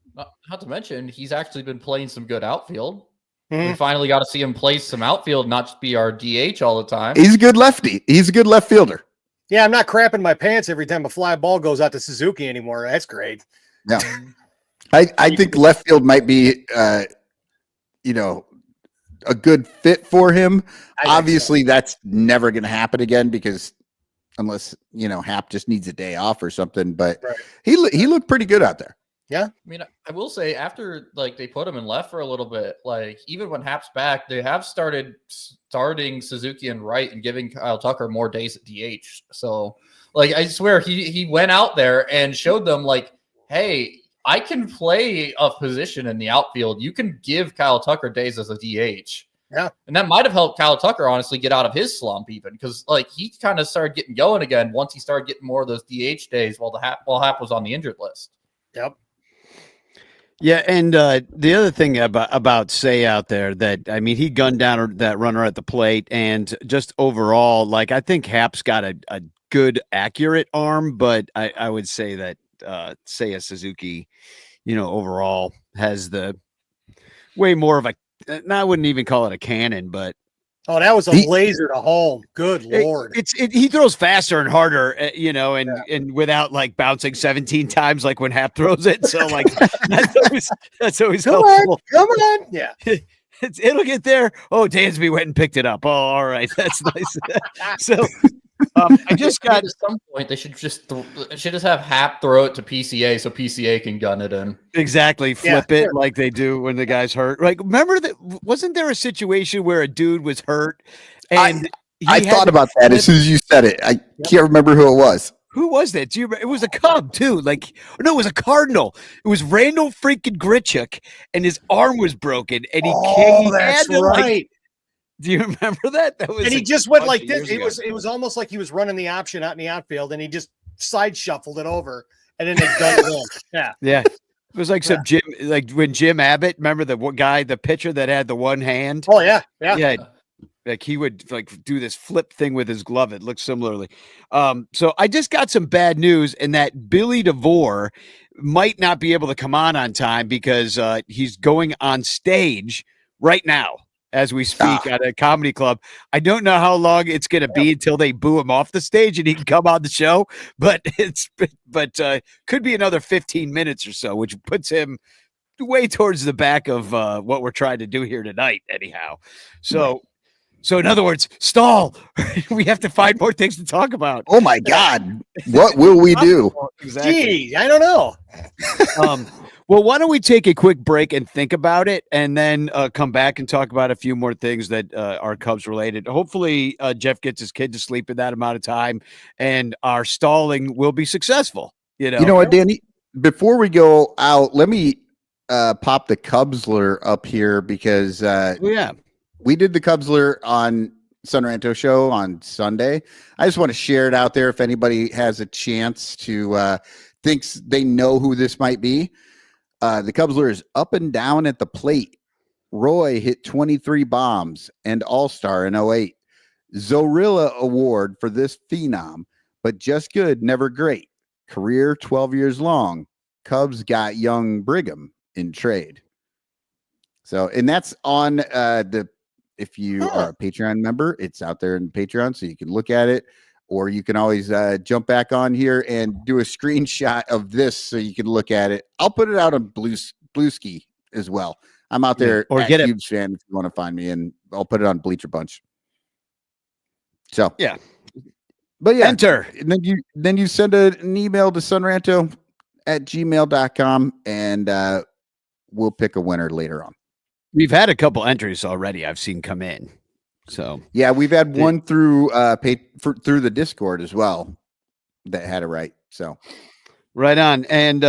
to mention, he's actually been playing some good outfield. We finally got to see him play some outfield, not just be our DH all the time. He's a good lefty. He's a good left fielder. Yeah, I'm not crapping my pants every time a fly ball goes out to Suzuki anymore. That's great. Yeah. I think left field might be, a good fit for him. Obviously, that's never going to happen again because unless, Hap just needs a day off or something. But he looked pretty good out there. Yeah. I mean, I will say after like they put him in left for a little bit, like even when Hap's back, they have starting Suzuki and right and giving Kyle Tucker more days at DH. So like, I swear he went out there and showed them like, hey, I can play a position in the outfield. You can give Kyle Tucker days as a DH. Yeah. And that might have helped Kyle Tucker honestly get out of his slump even because like he kind of started getting going again once he started getting more of those DH days while Hap was on the injured list. Yep. Yeah, and the other thing about Say out there that I mean he gunned down that runner at the plate, and just overall, like I think Hap's got a good accurate arm, but I would say that Seiya Suzuki, overall has the way more of a. I wouldn't even call it a cannon, but Oh, that was a laser to home. Good Lord. He throws faster and harder, and without like bouncing 17 times like when Hap throws it. So like that's always come helpful. Come on. Yeah. It'll get there. Oh, Dansby went and picked it up. Oh, all right. That's nice. So I just got at some point they should just have Hap throw it to PCA so PCA can gun it in. Exactly. Flip it like they do when the guy's hurt. Like, remember that? Wasn't there a situation where a dude was hurt and I thought about that as soon as you said it. I can't remember who it was. Who was that? Do you remember? It was a Cub too. Like, no, it was a Cardinal. It was Randall freaking Grichuk, and his arm was broken, and that's right. Do you remember that? That was, and he just went like this. It was almost like he was running the option out in the outfield, and he just side shuffled it over, and then they got it in. Yeah, yeah. It was like some Jim, like when Jim Abbott. Remember the pitcher that had the one hand? Oh yeah. Like he would like do this flip thing with his glove. It looks similarly. So I just got some bad news, and that Billy Devore might not be able to come on time because he's going on stage right now as we speak at a comedy club. I don't know how long it's going to be until they boo him off the stage and he can come on the show, but could be another 15 minutes or so, which puts him way towards the back of what we're trying to do here tonight. Anyhow, So in other words, stall. We have to find more things to talk about. Oh my God. What will we do? Exactly. Gee, I don't know. Well, why don't we take a quick break and think about it and then come back and talk about a few more things that are Cubs related. Hopefully Jeff gets his kid to sleep in that amount of time and our stalling will be successful. You know what, Danny, before we go out, let me pop the Cubsler up here because we did the Cubsler on Sunranto show on Sunday. I just want to share it out there if anybody has a chance to thinks they know who this might be. The Cubsler is up and down at the plate. Roy hit 23 bombs and All-Star in 08. Zorilla Award for this phenom, but just good, never great. Career 12 years long. Cubs got young Brigham in trade. So, and that's on if you are a Patreon member, it's out there in Patreon, so you can look at it, or you can always jump back on here and do a screenshot of this so you can look at it. I'll put it out on Blueski as well. I'm out there or at get it. Cubes Fan if you want to find me, and I'll put it on Bleacher Bunch. So but enter. And then you send an email to sunranto@gmail.com, and we'll pick a winner later on. We've had a couple entries already I've seen come in. So yeah, we've had one through through the Discord as well that had it right. So right on. And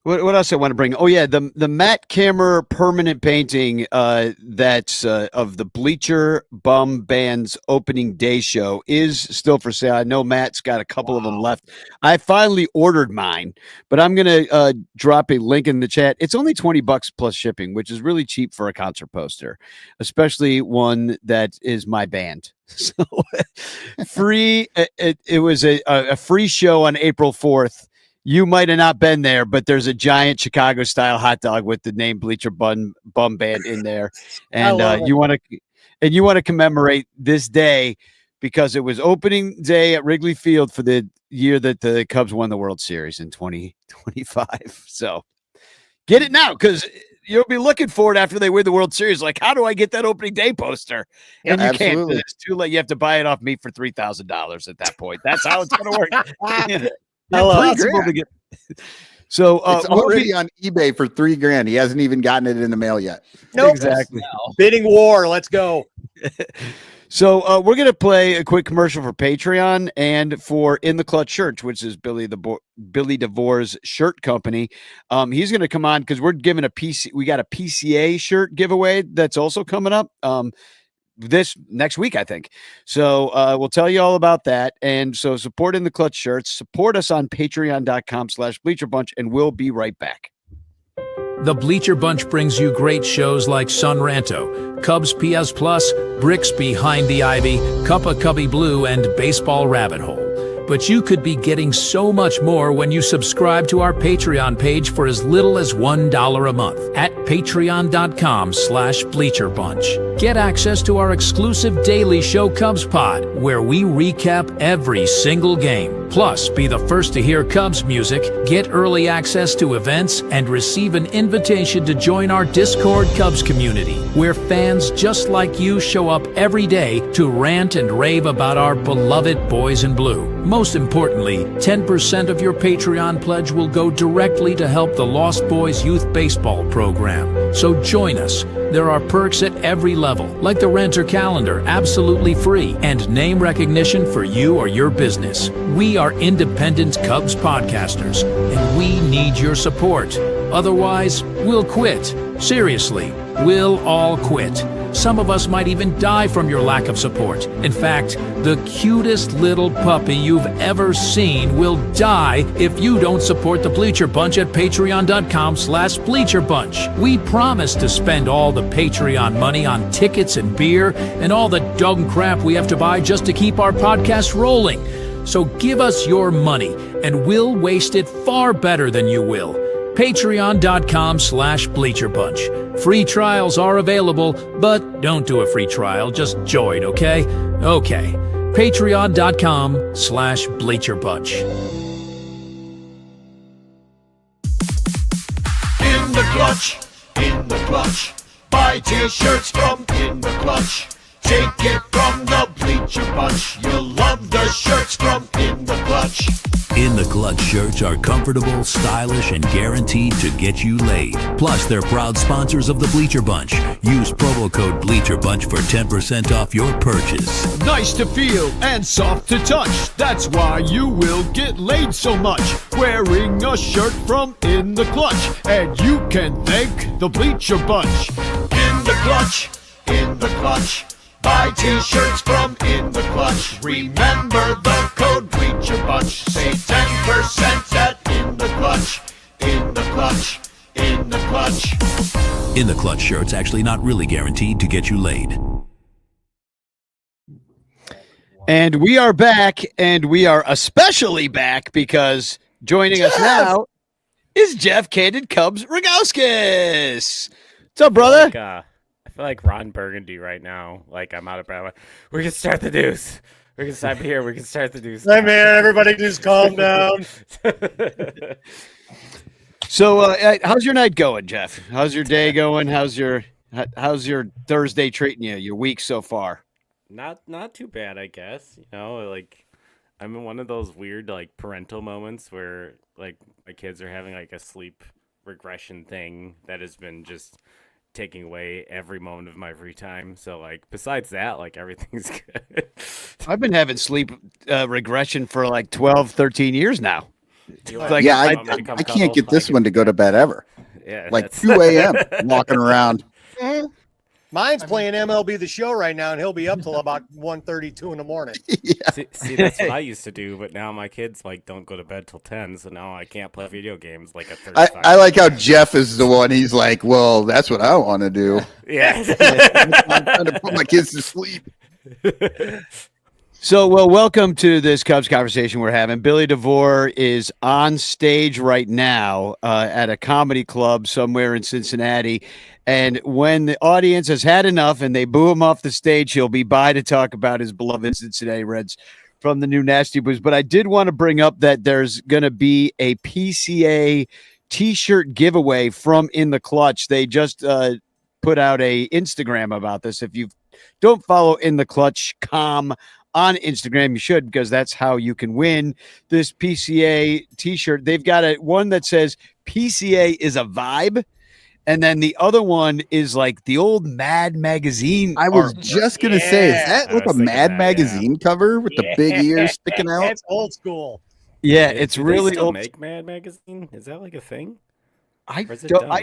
what else I want to bring? Oh yeah, the Matt Kammer permanent painting that's of the Bleacher Bum Band's opening day show is still for sale. I know Matt's got a couple of them left. I finally ordered mine, but I'm gonna drop a link in the chat. It's only $20 plus shipping, which is really cheap for a concert poster, especially one that is my band. So free. It was a free show on April 4th. You might have not been there, but there's a giant Chicago style hot dog with the name Bleacher Bum Band in there. And you want to commemorate this day because it was opening day at Wrigley Field for the year that the Cubs won the World Series in 2025. So get it now because you'll be looking for it after they win the World Series. Like, how do I get that opening day poster? And you can't. It's too late. You have to buy it off me for $3,000 at that point. That's how it's going to work. To get. So it's already on eBay for $3,000. He hasn't even gotten it in the mail yet. Nope. Exactly. Bidding war. Let's go. So we're going to play a quick commercial for Patreon and for In the Clutch Shirts, which is Billy Devore's shirt company. He's going to come on because we're giving we got a PCA shirt giveaway that's also coming up. This next week, I think. So we'll tell you all about that. And so support In the Clutch Shirts, support us on patreon.com/bleacherbunch, and we'll be right back. The Bleacher Bunch brings you great shows like Sun Ranto, Cubs PS Plus, Bricks Behind the Ivy, Cuppa Cubby Blue, and Baseball Rabbit Hole. But you could be getting so much more when you subscribe to our Patreon page for as little as $1 a month at patreon.com/BleacherBunch. Get access to our exclusive daily show Cubs Pod, where we recap every single game. Plus, be the first to hear Cubs music, get early access to events, and receive an invitation to join our Discord Cubs community, where fans just like you show up every day to rant and rave about our beloved boys in blue. Most importantly, 10% of your Patreon pledge will go directly to help the Lost Boys Youth Baseball program. So join us. There are perks at every level, like the Renter Calendar, absolutely free, and name recognition for you or your business. We are independent Cubs podcasters, and we need your support. Otherwise, we'll quit. Seriously, we'll all quit. Some of us might even die from your lack of support. In fact, the cutest little puppy you've ever seen will die if you don't support the Bleacher Bunch at patreon.com/BleacherBunch. We promise to spend all the Patreon money on tickets and beer and all the dog crap we have to buy just to keep our podcast rolling. So give us your money, and we'll waste it far better than you will. Patreon.com/BleacherBunch. Free trials are available, but don't do a free trial. Just join, okay? Okay. Patreon.com/BleacherBunch. In the clutch, in the clutch. Buy t-shirts from In the Clutch. Take it from the Bleacher Bunch. You'll love the shirts from In the Clutch. In the Clutch shirts are comfortable, stylish, and guaranteed to get you laid. Plus, they're proud sponsors of the Bleacher Bunch. Use promo code Bleacher Bunch for 10% off your purchase. Nice to feel and soft to touch. That's why you will get laid so much. Wearing a shirt from In the Clutch. And you can thank the Bleacher Bunch. In the Clutch, in the Clutch. Buy t-shirts from In the Clutch. Remember the code Bleacher Bunch. Save 10% at In the Clutch. In the Clutch. In the Clutch. In the Clutch shirts actually not really guaranteed to get you laid. And we are back, and we are especially back because joining us now is Jeff Candid Cubs Ragauskis. What's up, brother? I feel like Ron Burgundy right now. Like, I'm out of breath. We can start the deuce. We can stop here. We can start the deuce. Hey, man, everybody just calm down. So, how's your night going, Jeff? How's your day going? How's your Thursday treating you? Your week so far? Not too bad, I guess. You know, like, I'm in one of those weird, like, parental moments where, like, my kids are having, like, a sleep regression thing that has been just taking away every moment of my free time. So, like, besides that, like, everything's good. I've been having sleep regression for like 12, 13 years now. Like, I can't get this one to go to bed ever. Yeah, like 2 a.m. walking around. Mine's playing MLB The Show right now, and he'll be up till about 1:32 in the morning. Yeah. See, that's what I used to do, but now my kids like don't go to bed till 10, so now I can't play video games like at 35. I like how Jeff is the one. He's like, well, that's what I want to do. Yeah. I'm trying to put my kids to sleep. So, well, welcome to this Cubs conversation we're having. Billy Devore is on stage right now at a comedy club somewhere in Cincinnati. And when the audience has had enough and they boo him off the stage, he'll be by to talk about his beloved Cincinnati Reds from the new Nasty Boys. But I did want to bring up that there's going to be a PCA T-shirt giveaway from In the Clutch. They just put out a Instagram about this. If you don't follow In the Clutch on Instagram, you should, because that's how you can win this PCA T-shirt. They've got one that says PCA is a vibe. And then the other one is like the old Mad Magazine. I was just going to say, is that like a Mad Magazine cover with the big ears sticking out? It's old school. Yeah, it's really they still old. Make Mad Magazine? Is that like a thing? I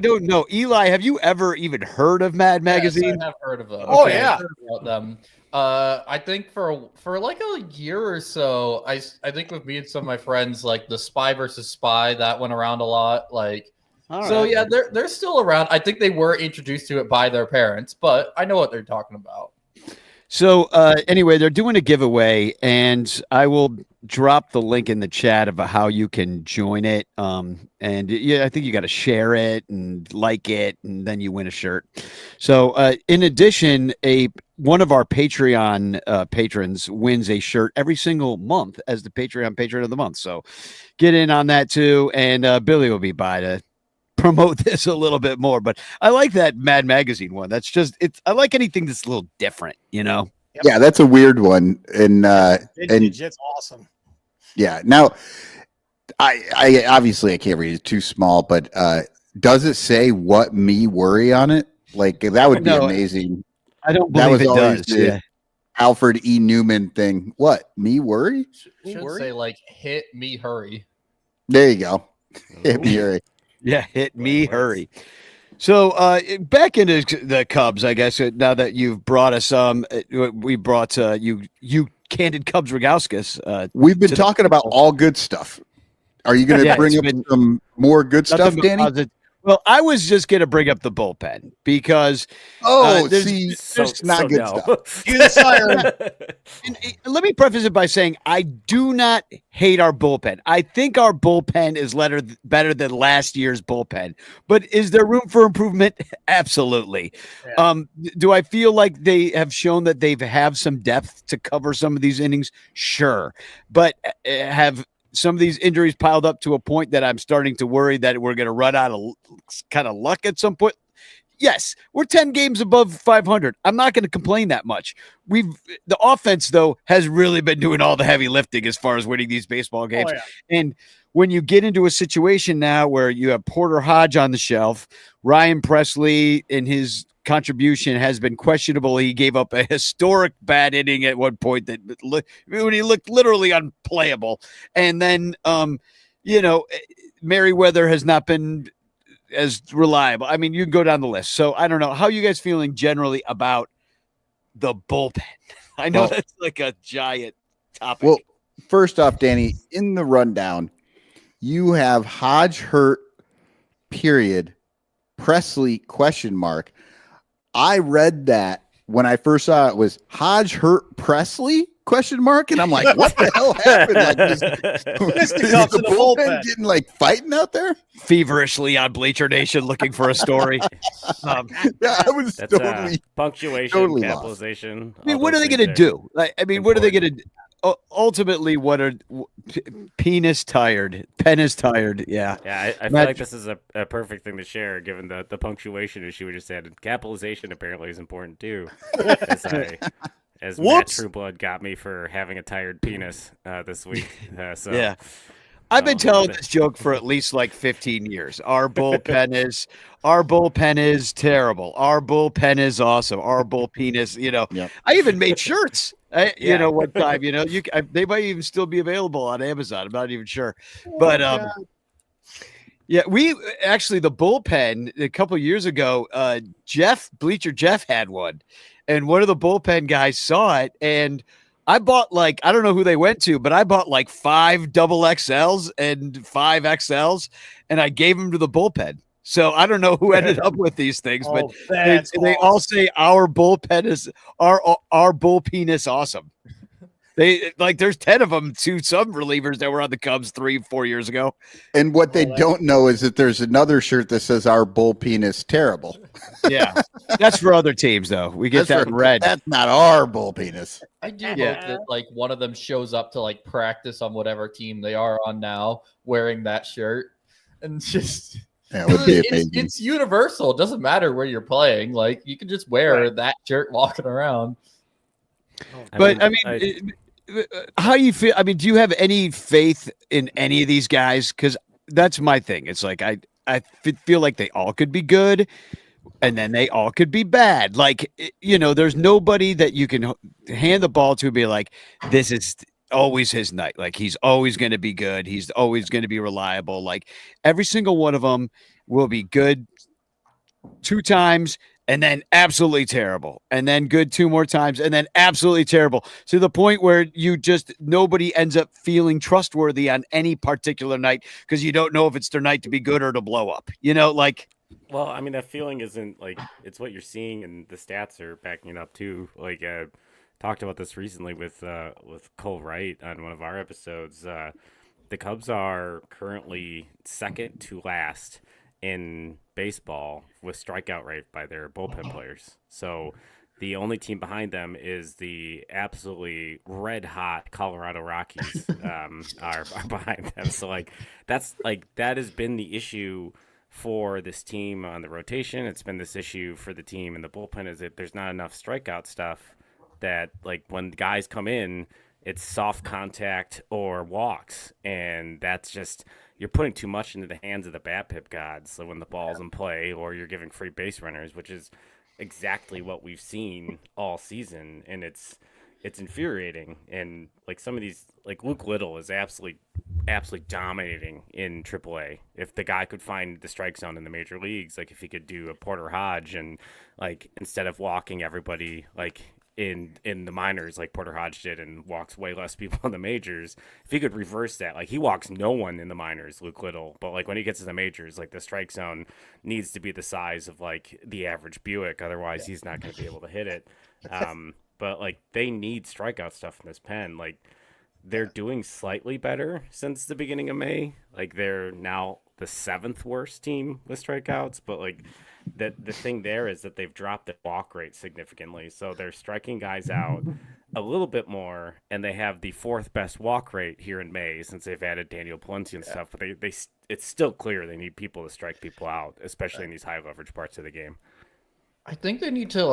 don't know. Eli, have you ever even heard of Mad Magazine? Yes, I have heard of them. Oh, Okay, yeah. I've heard about them. I think for like a year or so, I think with me and some of my friends, like the Spy versus Spy, that went around a lot. Like All So right. yeah, they're still around. I think they were introduced to it by their parents, but I know what they're talking about. So anyway, they're doing a giveaway, and I will drop the link in the chat of how you can join it. And yeah, I think you got to share it and like it, and then you win a shirt. So in addition, one of our Patreon patrons wins a shirt every single month as the Patreon patron of the month. So get in on that too, and Billy will be by to promote this a little bit more, but I like that Mad Magazine one. That's just I like anything that's a little different, you know. Yep. Yeah, that's a weird one. And Vintage, it's awesome. yeah. Now I obviously I can't read it, too small, but does it say what me worry on it? Like that would be amazing. I don't That believe was it always does. the Yeah. Alfred E. Newman thing. What? Me worry? Should say like hit me hurry. There you go. Hit me worry. Yeah, hit me, hurry. So back into the Cubs, I guess. Now that you've brought us, we brought you Candid Cubs Ragauskis. We've been talking about all good stuff. Are you going to bring up some more good stuff, Danny? Well, I was just going to bring up the bullpen because there's not good stuff. Let me preface it by saying I do not hate our bullpen. I think our bullpen is better than last year's bullpen. But is there room for improvement? Absolutely. Yeah. Do I feel like they have shown that they have some depth to cover some of these innings? Sure. But have some of these injuries piled up to a point that I'm starting to worry that we're going to run out of kind of luck at some point? Yes, we're 10 games above 500. I'm not going to complain that much. The offense, though, has really been doing all the heavy lifting as far as winning these baseball games. Oh, yeah. And when you get into a situation now where you have Porter Hodge on the shelf, Ryan Presley in his contribution has been questionable. He gave up a historic bad inning at one point when he looked literally unplayable. And then, Merriweather has not been as reliable. I mean, you can go down the list. So I don't know. How are you guys feeling generally about the bullpen? I know that's like a giant topic. Well, first off, Danny, in the rundown, you have Hodge hurt, period, Presley, ? I read that when I first saw it was Hodge hurt Presley ? And I'm like, what the hell happened? Like, is the bullpen getting like fighting out there? Feverishly on Bleacher Nation looking for a story. I was totally punctuation, totally capitalization. I mean, what are they going to do? What are they going to do? Ultimately, what are pen is tired? Yeah. Yeah, I feel like this is a perfect thing to share, given the punctuation issue we just had. And capitalization apparently is important too. As Matt Trueblood got me for having a tired penis this week. Yeah. I've been telling this joke for at least like 15 years. Our bullpen is terrible. Our bullpen is awesome. Our bullpen is, I even made shirts. One time, they might even still be available on Amazon. I'm not even sure. But we actually, the bullpen a couple of years ago, Bleacher Jeff had one. And one of the bullpen guys saw it, and I bought I don't know who they went to, but I bought 5 double XLs and 5 XLs, and I gave them to the bullpen. So I don't know who ended up with these things, but they all say our bullpen is our bull penis awesome. There's 10 of them to some relievers that were on the Cubs 3-4 years ago. And what they don't know is that there's another shirt that says our bull penis terrible. Yeah. That's for other teams though. We get that in red. That's not our bull penis. I do hope that one of them shows up to practice on whatever team they are on now wearing that shirt. And just it's universal. It doesn't matter where you're playing. You can just wear that shirt walking around. But how you feel? I mean, do you have any faith in any of these guys? Because that's my thing. It's I feel like they all could be good, and then they all could be bad. There's nobody that you can hand the ball to and be like, this is always his night. He's always going to be good. He's always going to be reliable. Every single one of them will be good 2 times and then absolutely terrible, and then good 2 more times, and then absolutely terrible, to the point where nobody ends up feeling trustworthy on any particular night because you don't know if it's their night to be good or to blow up. Well, I mean, that feeling isn't it's what you're seeing, and the stats are backing it up too. Talked about this recently with Cole Wright on one of our episodes. The Cubs are currently second to last in baseball with strikeout rate by their bullpen players. So the only team behind them is the absolutely red hot Colorado Rockies are behind them. So that has been the issue for this team on the rotation. It's been this issue for the team in the bullpen, is that there's not enough strikeout stuff, that when guys come in, it's soft contact or walks, and that's just, you're putting too much into the hands of the BABIP gods. So when the ball's in play, or you're giving free base runners, which is exactly what we've seen all season, and it's infuriating. And some of these, Luke Little is absolutely dominating in AAA. If the guy could find the strike zone in the major leagues, if he could do a Porter Hodge, and instead of walking everybody in the minors like Porter Hodge did, and walks way less people in the majors, if he could reverse that, he walks no one in the minors, Luke Little, but when he gets to the majors, the strike zone needs to be the size of the average Buick, otherwise he's not going to be able to hit it. But they need strikeout stuff in this pen. They're doing slightly better since the beginning of May. They're now the 7th worst team with strikeouts, but the thing there is that they've dropped the walk rate significantly. So they're striking guys out a little bit more, and they have the 4th best walk rate here in May since they've added Daniel Palencia and stuff. But it's still clear they need people to strike people out, especially in these high leverage parts of the game. I think they need to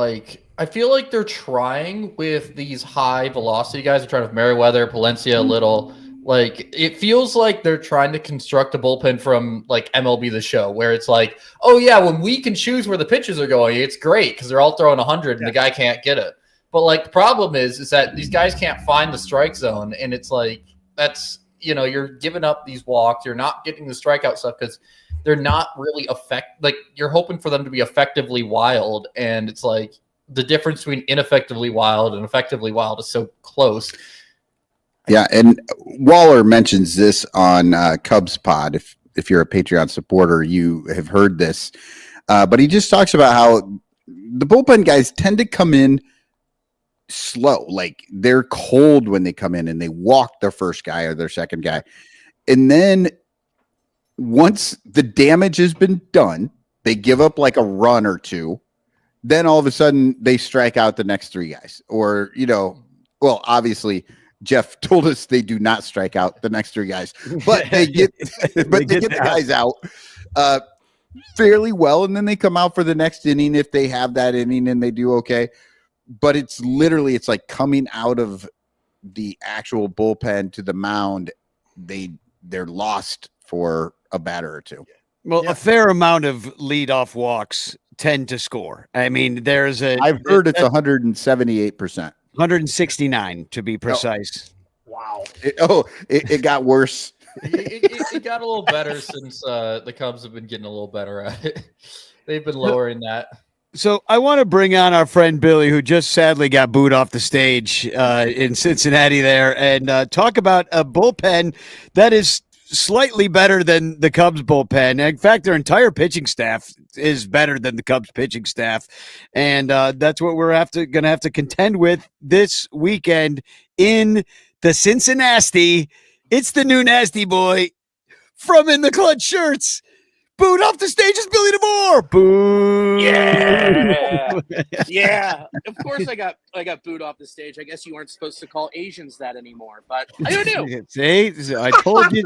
I feel like they're trying with these high velocity guys. They're trying with Merriweather, Palencia, Little. It feels like they're trying to construct a bullpen from MLB The Show, where it's oh yeah, when we can choose where the pitches are going, it's great because they're all throwing 100 and the guy can't get it. But the problem is that these guys can't find the strike zone, and it's that's, you're giving up these walks, you're not getting the strikeout stuff because they're not really you're hoping for them to be effectively wild, and it's the difference between ineffectively wild and effectively wild is so close. Yeah, and Waller mentions this on Cubs Pod. If you're a Patreon supporter, you have heard this. But he just talks about how the bullpen guys tend to come in slow. They're cold when they come in, and they walk their first guy or their second guy. And then once the damage has been done, they give up a run or two. Then all of a sudden they strike out the next 3 guys. Or, well, obviously Jeff told us they do not strike out the next 3 guys, but they get the guys out fairly well, and then they come out for the next inning if they have that inning and they do okay. But it's coming out of the actual bullpen to the mound, they're lost for a batter or two. Well, a fair amount of leadoff walks tend to score. I mean, I've heard it's 178%. 169 to be precise. Wow. It got worse. It got a little better since the Cubs have been getting a little better at it. They've been lowering that. So I want to bring on our friend Billy, who just sadly got booed off the stage in Cincinnati there, and talk about a bullpen that is slightly better than the Cubs bullpen. In fact, their entire pitching staff is better than the Cubs pitching staff. And that's what we're going to have to contend with this weekend in the Cincinnati. It's the new Nasty Boy from In the Clutch shirts. Booed off the stage is Billy Devore. Boo. Yeah. Yeah. Of course I got booed off the stage. I guess you weren't supposed to call Asians that anymore, but I knew. See, I told you.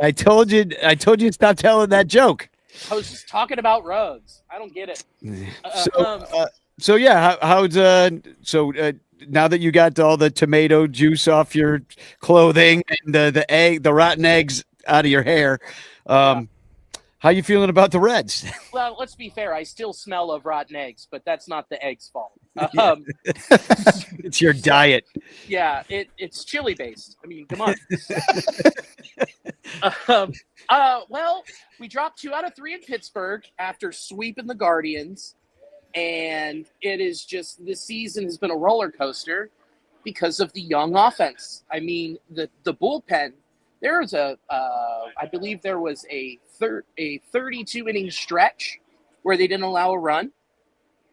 I told you to stop telling that joke. I was just talking about rugs. I don't get it. So yeah, how's now that you got all the tomato juice off your clothing and the rotten eggs out of your hair, how you feeling about the Reds? Well, let's be fair. I still smell of rotten eggs, but that's not the eggs' fault. It's your diet. Yeah, it's chili based. I mean, come on. Well, we dropped 2 out of 3 in Pittsburgh after sweeping the Guardians, And it is just, this season has been a roller coaster because of the young offense. I mean, the bullpen, there was I believe there was a 32 inning stretch where they didn't allow a run,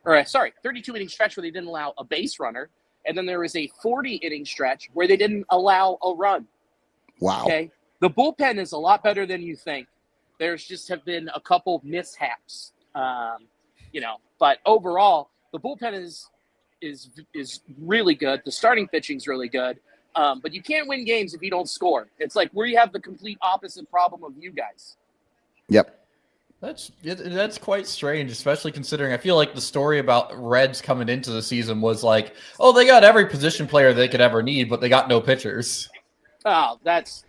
32 inning stretch where they didn't allow a base runner. And then there was a 40 inning stretch where they didn't allow a run. Wow. Okay. The bullpen is a lot better than you think. There's just have been a couple mishaps, but overall the bullpen is really good. The starting pitching is really good. But you can't win games if you don't score. It's like we have the complete opposite problem of you guys. Yep. That's quite strange, especially considering I feel like the story about Reds coming into the season was like, oh, they got every position player they could ever need, but they got no pitchers. It's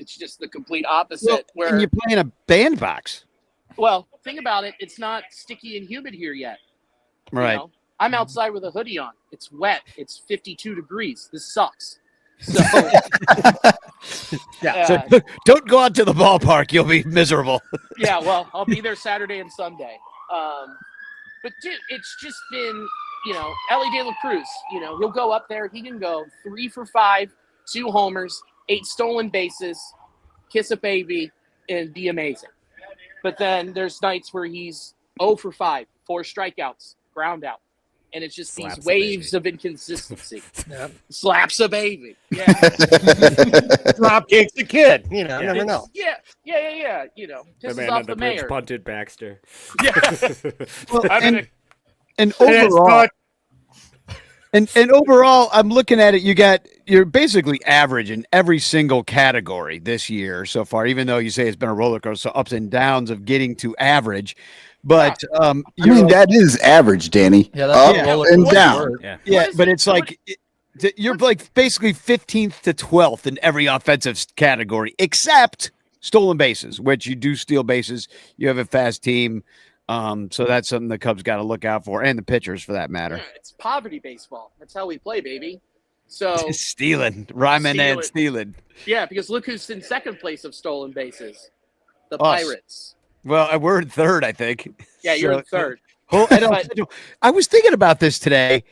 just the complete opposite. And you're playing a bandbox. Well, think about it. It's not sticky and humid here yet. Right. You know? I'm outside with a hoodie on. It's wet. It's 52 degrees. This sucks. So, So don't go out to the ballpark. You'll be miserable. yeah, well, I'll be there Saturday and Sunday. But dude, it's just been, Ellie De La Cruz, he'll go up there. He can go 3 for 5, 2 homers, 8 stolen bases, kiss a baby, and be amazing. But then there's nights where he's 0 for 5, 4 strikeouts, ground out. And it's just these waves of inconsistency. Slaps a baby. Yeah. Drop kicks a kid. You never know. Yeah. Pisses off the mayor. Punted Baxter. Yeah. Well, and overall, and overall, I'm looking at it. You're basically average in every single category this year so far. Even though you say it's been a roller coaster, ups and downs of getting to average. But that is average, Danny. Yeah, up that's and down. Yeah, but it's like you're like basically 15th to 12th in every offensive category except stolen bases, which you do steal bases. You have a fast team, so that's something the Cubs got to look out for, and the pitchers for that matter. Yeah, it's poverty baseball. That's how we play, baby. So stealing, rhyming and stealing. Yeah, because look who's in second place of stolen bases, the Pirates. Well, we're in third, I think. Yeah, you're in third. I was thinking about this today.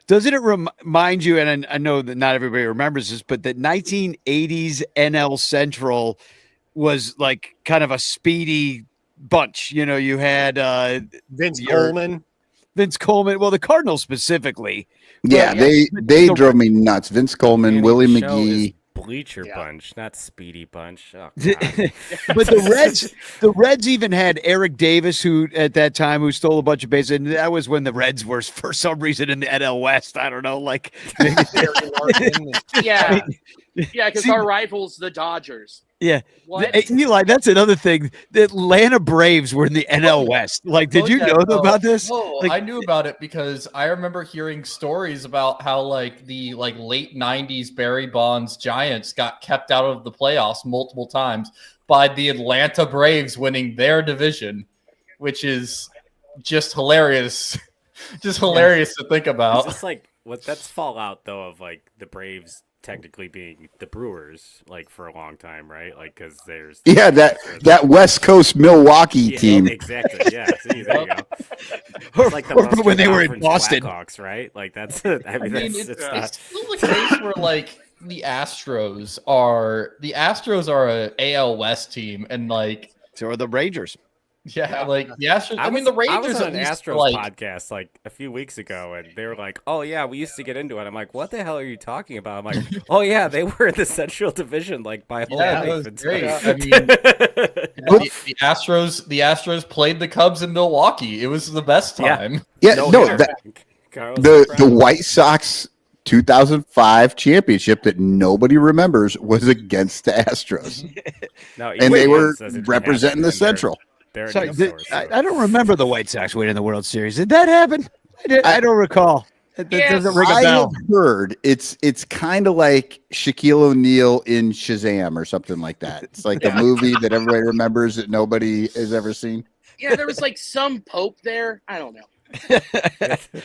Doesn't it remind you, and I know that not everybody remembers this, but that 1980s NL Central was like kind of a speedy bunch. You had Vince Coleman. Well, the Cardinals specifically. Yeah, they drove me nuts. Vince Coleman, Willie McGee. Bleacher bunch, not Speedy bunch. Oh, but the Reds even had Eric Davis, who at that time who stole a bunch of bases, and that was when the Reds were for some reason in the NL West. I don't know, like yeah, because our rivals, the Dodgers. Yeah, what? Eli, that's another thing. The Atlanta Braves were in the NL West. Like, did you know about this? Oh, like, I knew about it because I remember hearing stories about how the late '90s Barry Bonds Giants got kept out of the playoffs multiple times by the Atlanta Braves winning their division, which is just hilarious. Just hilarious to think about. It's just that's fallout though of the Braves technically being the Brewers for a long time, right? Because there's that West Coast Milwaukee team. Exactly. Yeah. See, there you go. Or when they were in Boston, Blackhawks, right? That's. It's still the case where the Astros are a AL West team, and so are the Rangers. Yeah, the Astros. I mean, the Rangers. I was on an Astros like, podcast a few weeks ago, and they were like, "Oh yeah, we used to get into it." I'm like, "What the hell are you talking about?" I'm like, "Oh yeah, they were in the Central Division by whole life." That was great. I mean, the Astros played the Cubs in Milwaukee. It was the best time. Yeah, the White Sox 2005 championship that nobody remembers was against the Astros. And they were representing the Central. Sorry, I don't remember the White Sox winning the World Series. Did that happen? I don't recall. That doesn't ring a bell. I have heard it's kind of like Shaquille O'Neal in Shazam or something like that. It's like a movie that everybody remembers that nobody has ever seen. Yeah, there was some Pope there. I don't know.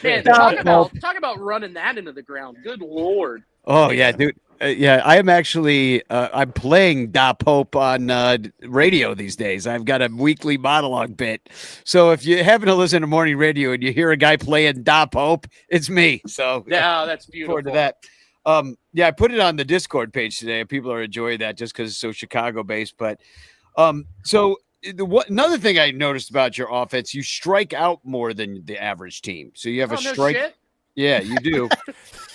Man, talk about running that into the ground. Good Lord. Oh yeah, dude. I am actually I'm playing Da Pope on radio these days. I've got a weekly monologue bit. So if you happen to listen to morning radio and you hear a guy playing Da Pope, it's me. So Yeah, that's beautiful. forward to that. I put it on the Discord page today. People are enjoying that just because it's so Chicago based. But another thing I noticed about your offense, you strike out more than the average team. So you have a strike. Shit. Yeah, you do.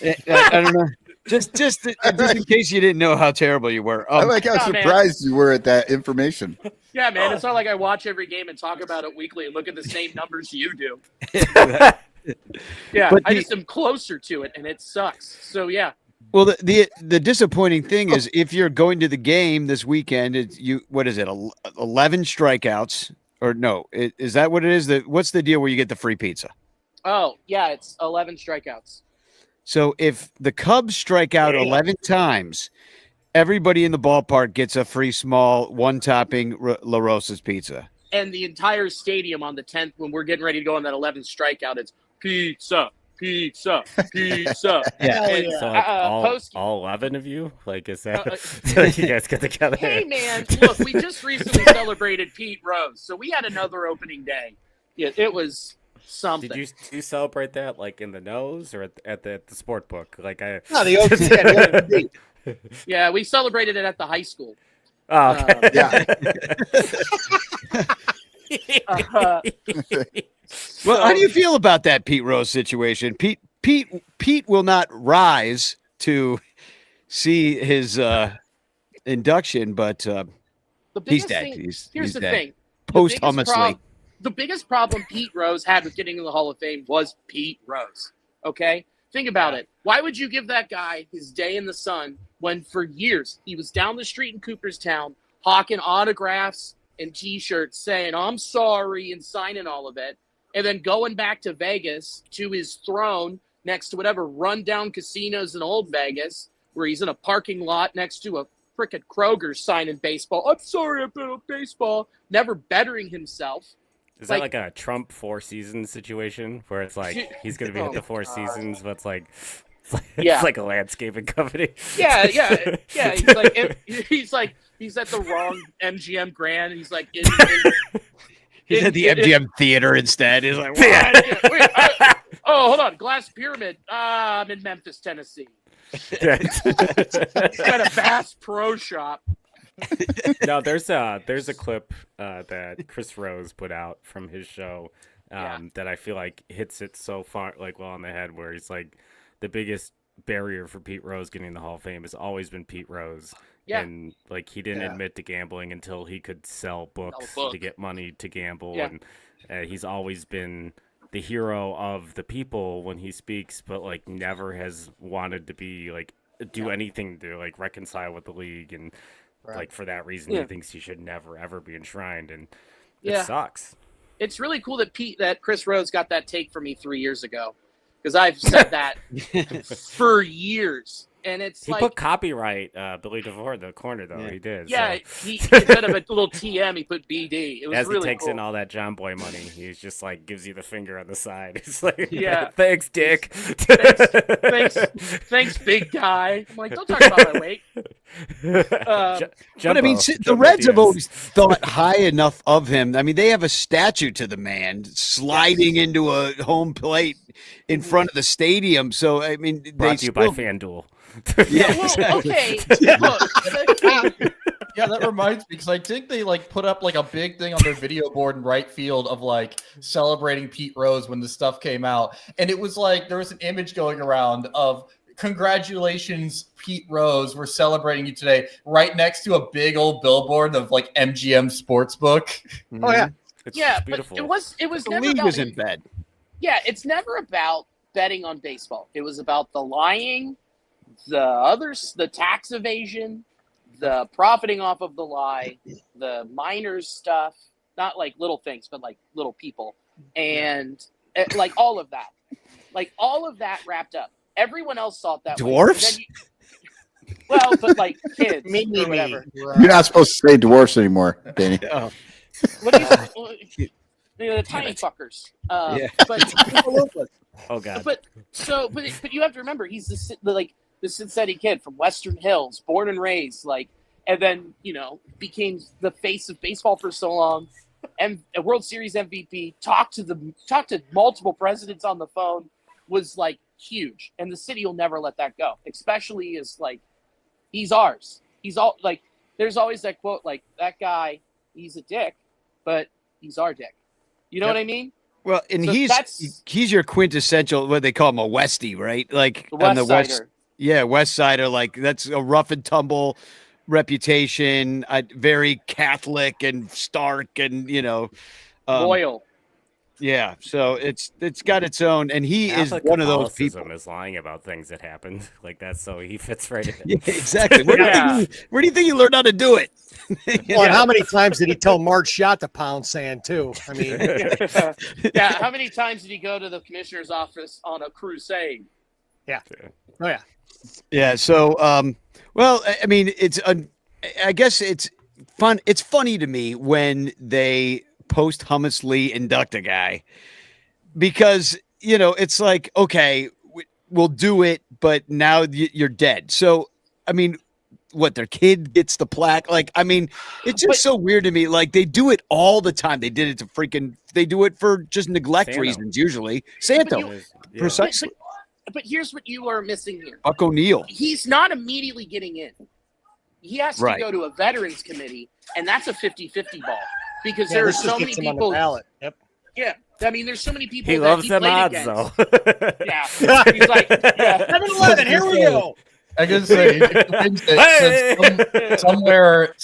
I don't know. Just in case you didn't know how terrible you were. I like how surprised you were at that information. Yeah, man. It's not like I watch every game and talk about it weekly and look at the same numbers you do. Yeah, I just am closer to it, and it sucks. So yeah. Well, the disappointing thing is if you're going to the game this weekend, what is it? 11 strikeouts or no? Is that what it is? What's the deal where you get the free pizza? Oh yeah, it's 11 strikeouts. So if the Cubs strike out 11 times, everybody in the ballpark gets a free small one-topping La Rosa's pizza. And the entire stadium on the 10th, when we're getting ready to go on that 11th strikeout, it's pizza, pizza, pizza. Yeah. And, So like all 11 of you? Like, is that you guys get together? Hey, man, look, we just recently celebrated Pete Rose, so we had another opening day. Yeah, it was something. Did you celebrate that like in the nose or at the sport book? Like No, the OT. Yeah, we celebrated it at the high school. Oh, okay. Well, how do you feel about that Pete Rose situation? Pete will not rise to see his induction, but he's dead. He's the dead. thing. Posthumously. The biggest problem Pete Rose had with getting in the Hall of Fame was Pete Rose. Okay? Think about it. Why would you give that guy his day in the sun when for years he was down the street in Cooperstown hawking autographs and T-shirts saying, I'm sorry, and signing all of it, and then going back to Vegas to his throne next to whatever rundown casinos in old Vegas where he's in a parking lot next to a frickin' Kroger signing baseball. I'm sorry about baseball. Never bettering himself. Is that like a Trump Four Seasons situation where it's like he's going to be at the Four Seasons, but it's like a landscaping company? Yeah. He's at the wrong MGM Grand. He's like, he's at the MGM Theater instead. He's like, what? Hold on, Glass Pyramid. I'm in Memphis, Tennessee. Got a Bass Pro Shop. No, there's a clip that Chris Rose put out from his show that I feel like hits it so far well on the head, where he's like, the biggest barrier for Pete Rose getting the Hall of Fame has always been Pete Rose. Yeah. And like he didn't admit to gambling until he could sell books to get money to gamble. Yeah. And he's always been the hero of the people when he speaks, but like never has wanted to be do anything to reconcile with the league. And for that reason, he thinks he should never, ever be enshrined. And it sucks. It's really cool that Chris Rose got that take from me 3 years ago, because I've said that for years. And he put copyright Billy Devore in the corner, though. Yeah. He did. Yeah, so. he instead of a little TM, he put BD. It was As really he takes cool. in all that John Boy money, he's just gives you the finger on the side. He's like, yeah, thanks, Dick. Thanks, big guy. I'm like, don't talk about my weight. But I mean, the Reds have always thought high enough of him. I mean, they have a statue to the man sliding into a home plate in front of the stadium. So I mean, brought to you by FanDuel. Yeah, well, okay. Yeah, that reminds me, because I think they put up a big thing on their video board in right field of celebrating Pete Rose when the stuff came out, and it was there was an image going around of congratulations, Pete Rose, we're celebrating you today, right next to a big old billboard of MGM Sportsbook. Mm-hmm. Oh yeah, it's beautiful. But it was the never league about was in bed. Yeah, it's never about betting on baseball. It was about the lying, the tax evasion, the profiting off of the lie, the minors stuff, not little things, but little people, and all of that wrapped up. Everyone else saw it that dwarfs. Way. Well, but kids or whatever. You're not supposed to say dwarfs anymore, Danny. Oh. What do you the tiny fuckers. Yeah. But oh god. But you have to remember, he's the Cincinnati kid from Western Hills, born and raised, like, and then, you know, became the face of baseball for so long, and a World Series MVP, talked to multiple presidents on the phone, was like huge. And the city will never let that go, especially as like, he's ours. He's all like, there's always that quote, like, that guy, he's a dick, but he's our dick. You know what I mean? Well, and So he's your quintessential, what they call him, a Westie, right? Like on the West, West Sider, like that's a rough and tumble reputation, very Catholic and stark, and you know, loyal. Yeah, so it's got its own, and he is one of those people. Is lying about things that happened, like that's so he fits right in. Yeah, exactly. Where do you think you learned how to do it? Well, and how many times did he tell Marge Schott to pound sand too? I mean, yeah. How many times did he go to the commissioner's office on a crusade? Yeah. Oh yeah. Yeah. So, well, I mean, I guess it's fun. It's funny to me when they posthumously induct a guy, because you know it's like, okay, we'll do it, but now you're dead. So I mean, what, their kid gets the plaque? Like, I mean, it's just so weird to me. Like, they do it all the time. They did it to they do it for just neglect reasons usually. Santo, precisely. But here's what you are missing here. Buck O'Neill. He's not immediately getting in. He has to go to a veterans committee, and that's a 50-50 ball. Because there are so many people. Yep. Yeah, I mean, there's so many people. He loves them odds, though. Yeah, he's like, 7-11. Here we go. I can say somewhere,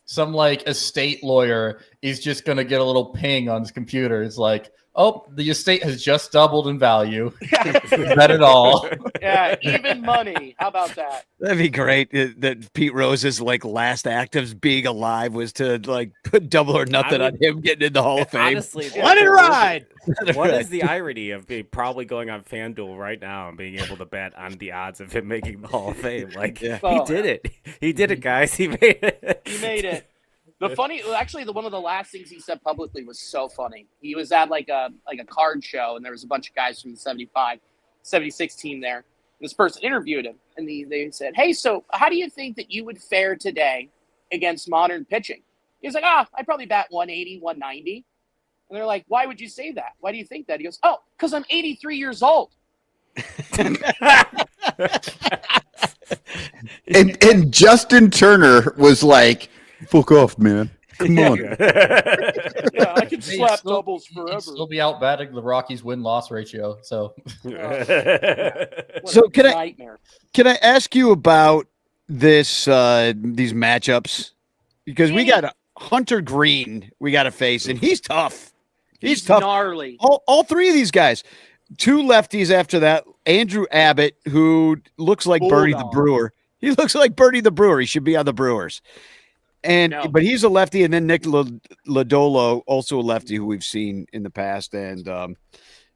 some estate lawyer is just gonna get a little ping on his computer. It's like, oh, the estate has just doubled in value. Bet it all. Yeah, even money. How about that? That'd be great. That Pete Rose's like last act of being alive was to like put double or nothing on him getting in the Hall of Fame. Honestly, let it ride. What is the irony of probably going on FanDuel right now and being able to bet on the odds of him making the Hall of Fame? Like, he did it. He did it, guys. He made it. He made it. One of the last things he said publicly was so funny. He was at like a card show, and there was a bunch of guys from the 76 team there. This person interviewed him, and they said, "Hey, so how do you think that you would fare today against modern pitching?" He was like, I'd probably bat 180, 190. And they're like, "Why would you say that? Why do you think that?" He goes, "Oh, because I'm 83 years old." And Justin Turner was like, "Fuck off, man. Come on." Yeah, I can slap doubles forever. Still be out batting the Rockies win-loss ratio. So, so can I ask you about these matchups? Because we got Hunter Green we got to face, and he's tough. He's tough. Gnarly. All three of these guys. Two lefties after that. Andrew Abbott, who looks like Bertie the Brewer. He looks like Bertie the Brewer. He should be on the Brewers. But he's a lefty, and then Nick Lodolo, also a lefty who we've seen in the past, and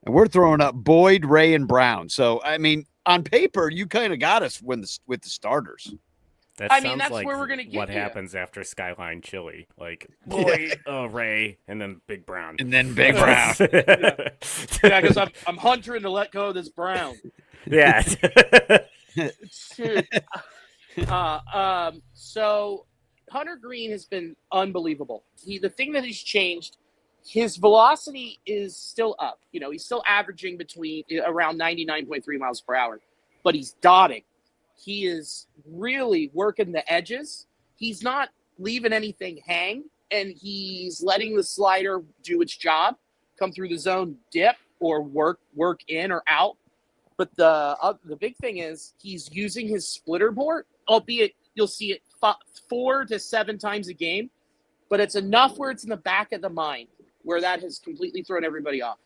we're throwing up Boyd, Ray, and Brown. So I mean, on paper, you kind of got us with the starters. That's like where we're gonna get what happens after Skyline Chili, like Boyd, Ray, and then Big Brown, Yeah, because I'm huntering to let go of this Brown. Yeah. So Hunter Green has been unbelievable. The thing that has changed, his velocity is still up. You know, he's still averaging around 99.3 miles per hour, but he's dotting. He is really working the edges. He's not leaving anything hang, and he's letting the slider do its job, come through the zone, dip, or work in or out. But the big thing is he's using his splitter board, albeit you'll see it 4 to 7 times a game, but it's enough where it's in the back of the mind where that has completely thrown everybody off.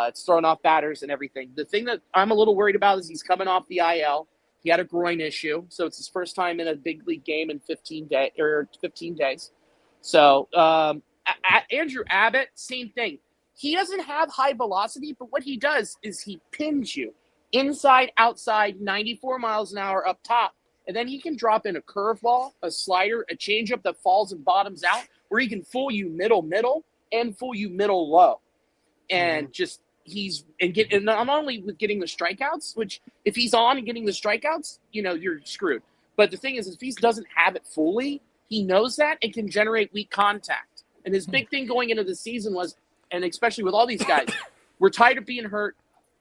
It's thrown off batters and everything. The thing that I'm a little worried about is he's coming off the IL. He had a groin issue, so it's his first time in a big league game in 15 days. So Andrew Abbott, same thing. He doesn't have high velocity, but what he does is he pins you inside, outside, 94 miles an hour up top, and then he can drop in a curveball, a slider, a changeup that falls and bottoms out, where he can fool you middle, and fool you middle low, and just and not only with getting the strikeouts, which if he's on and getting the strikeouts, you're screwed. But the thing is, if he doesn't have it fully, he knows that and can generate weak contact. And his big thing going into the season was, and especially with all these guys, we're tired of being hurt.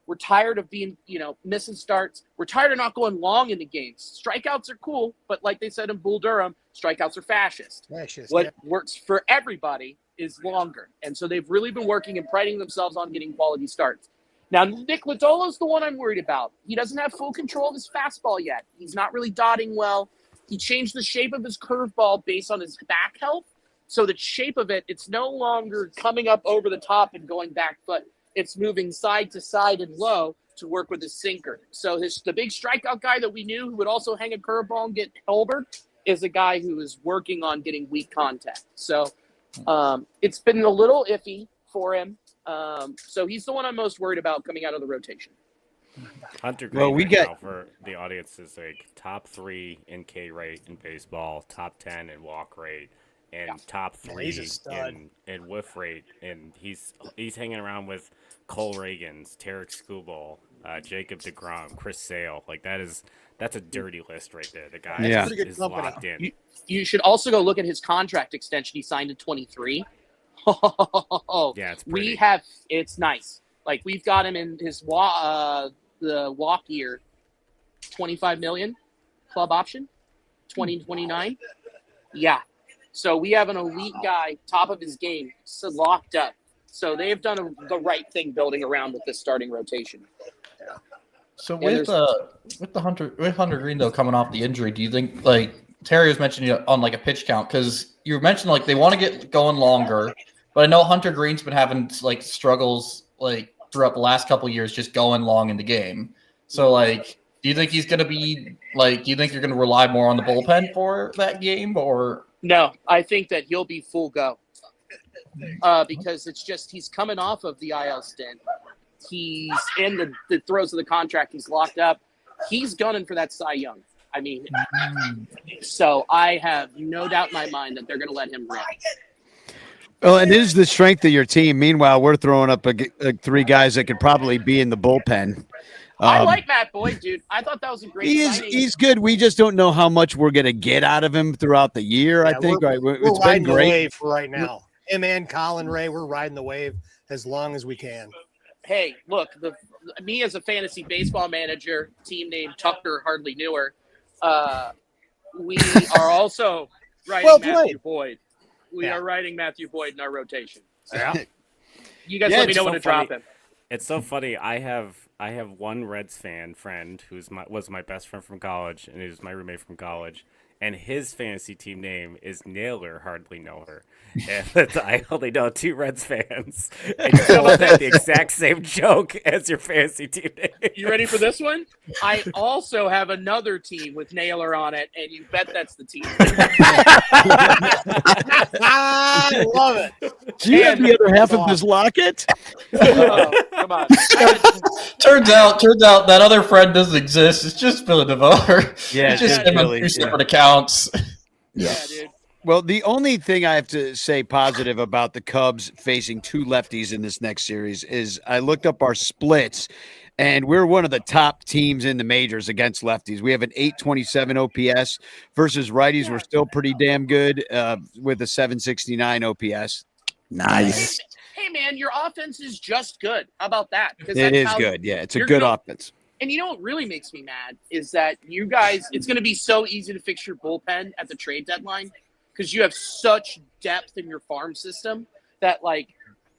We're tired of being, missing starts. We're tired of not going long into games. Strikeouts are cool, but like they said in Bull Durham, strikeouts are fascist. What works for everybody is longer. And so they've really been working and priding themselves on getting quality starts. Now, Nick Lodolo's the one I'm worried about. He doesn't have full control of his fastball yet. He's not really dotting well. He changed the shape of his curveball based on his back health. So the shape of it, it's no longer coming up over the top and going back foot. It's moving side to side and low to work with his sinker. So the big strikeout guy that we knew who would also hang a curveball and get Holbert is a guy who is working on getting weak contact. So it's been a little iffy for him. So he's the one I'm most worried about coming out of the rotation. Hunter Green now for the audience is like top 3 in K rate in baseball, top 10 in walk rate, and top 3 in whiff rate. And he's hanging around with Cole Reagans, Tarek Skubal, Jacob deGrom, Chris Sale. Like that's a dirty list right there. The guy is locked in. You should also go look at his contract extension he signed in 23. Yeah, it's pretty. It's nice. Like we've got him in his the walk year, $25 million club option, 2029. Yeah. So we have an elite guy, top of his game, locked up. So they've done the right thing building around with this starting rotation. Yeah. So with Hunter Green though coming off the injury, do you think like Terry was mentioning on like a pitch count, because you mentioned like they want to get going longer, but I know Hunter Green's been having like struggles like throughout the last couple of years just going long in the game. So like, do you think he's going to be like? Do you think you're going to rely more on the bullpen for that game, or no? I think that he'll be full go because it's just he's coming off of the IL stint. He's in the throes of the contract. He's locked up. He's gunning for that Cy Young. I mean, so I have no doubt in my mind that they're going to let him run. Well, it is the strength of your team. Meanwhile, we're throwing up 3 guys that could probably be in the bullpen. I like Matt Boyd, dude. I thought that was a great signing. He's good. We just don't know how much we're going to get out of him throughout the year, I think. We're riding the wave for right now. Him and Colin Ray, we're riding the wave as long as we can. Hey, look, me as a fantasy baseball manager, team name Tucker Hardly Newer, we are also riding Matthew Boyd. We are riding Matthew Boyd in our rotation. So you guys let me know when to drop him. It's so funny. I have one Reds friend was my best friend from college, and he was my roommate from college. And his fantasy team name is Naylor Hardly Know Her. And I only know 2 Reds fans. And you come up with the exact same joke as your fantasy team name. You ready for this one? I also have another team with Naylor on it, and you bet that's the team. I love it. Do you have the other half of this locket? Come on. Turns out that other friend doesn't exist. It's just Billy Devore. Yeah, it's just him on 2 separate accounts. Yeah, dude. Well, the only thing I have to say positive about the Cubs facing 2 lefties in this next series is I looked up our splits, and we're one of the top teams in the majors against lefties. We have an 827 OPS versus righties. We're still pretty damn good with a 769 OPS. Nice. Hey, man, your offense is just good. How about that? It is good. Yeah, it's a good offense. And you know what really makes me mad is that you guys, it's going to be so easy to fix your bullpen at the trade deadline because you have such depth in your farm system that, like,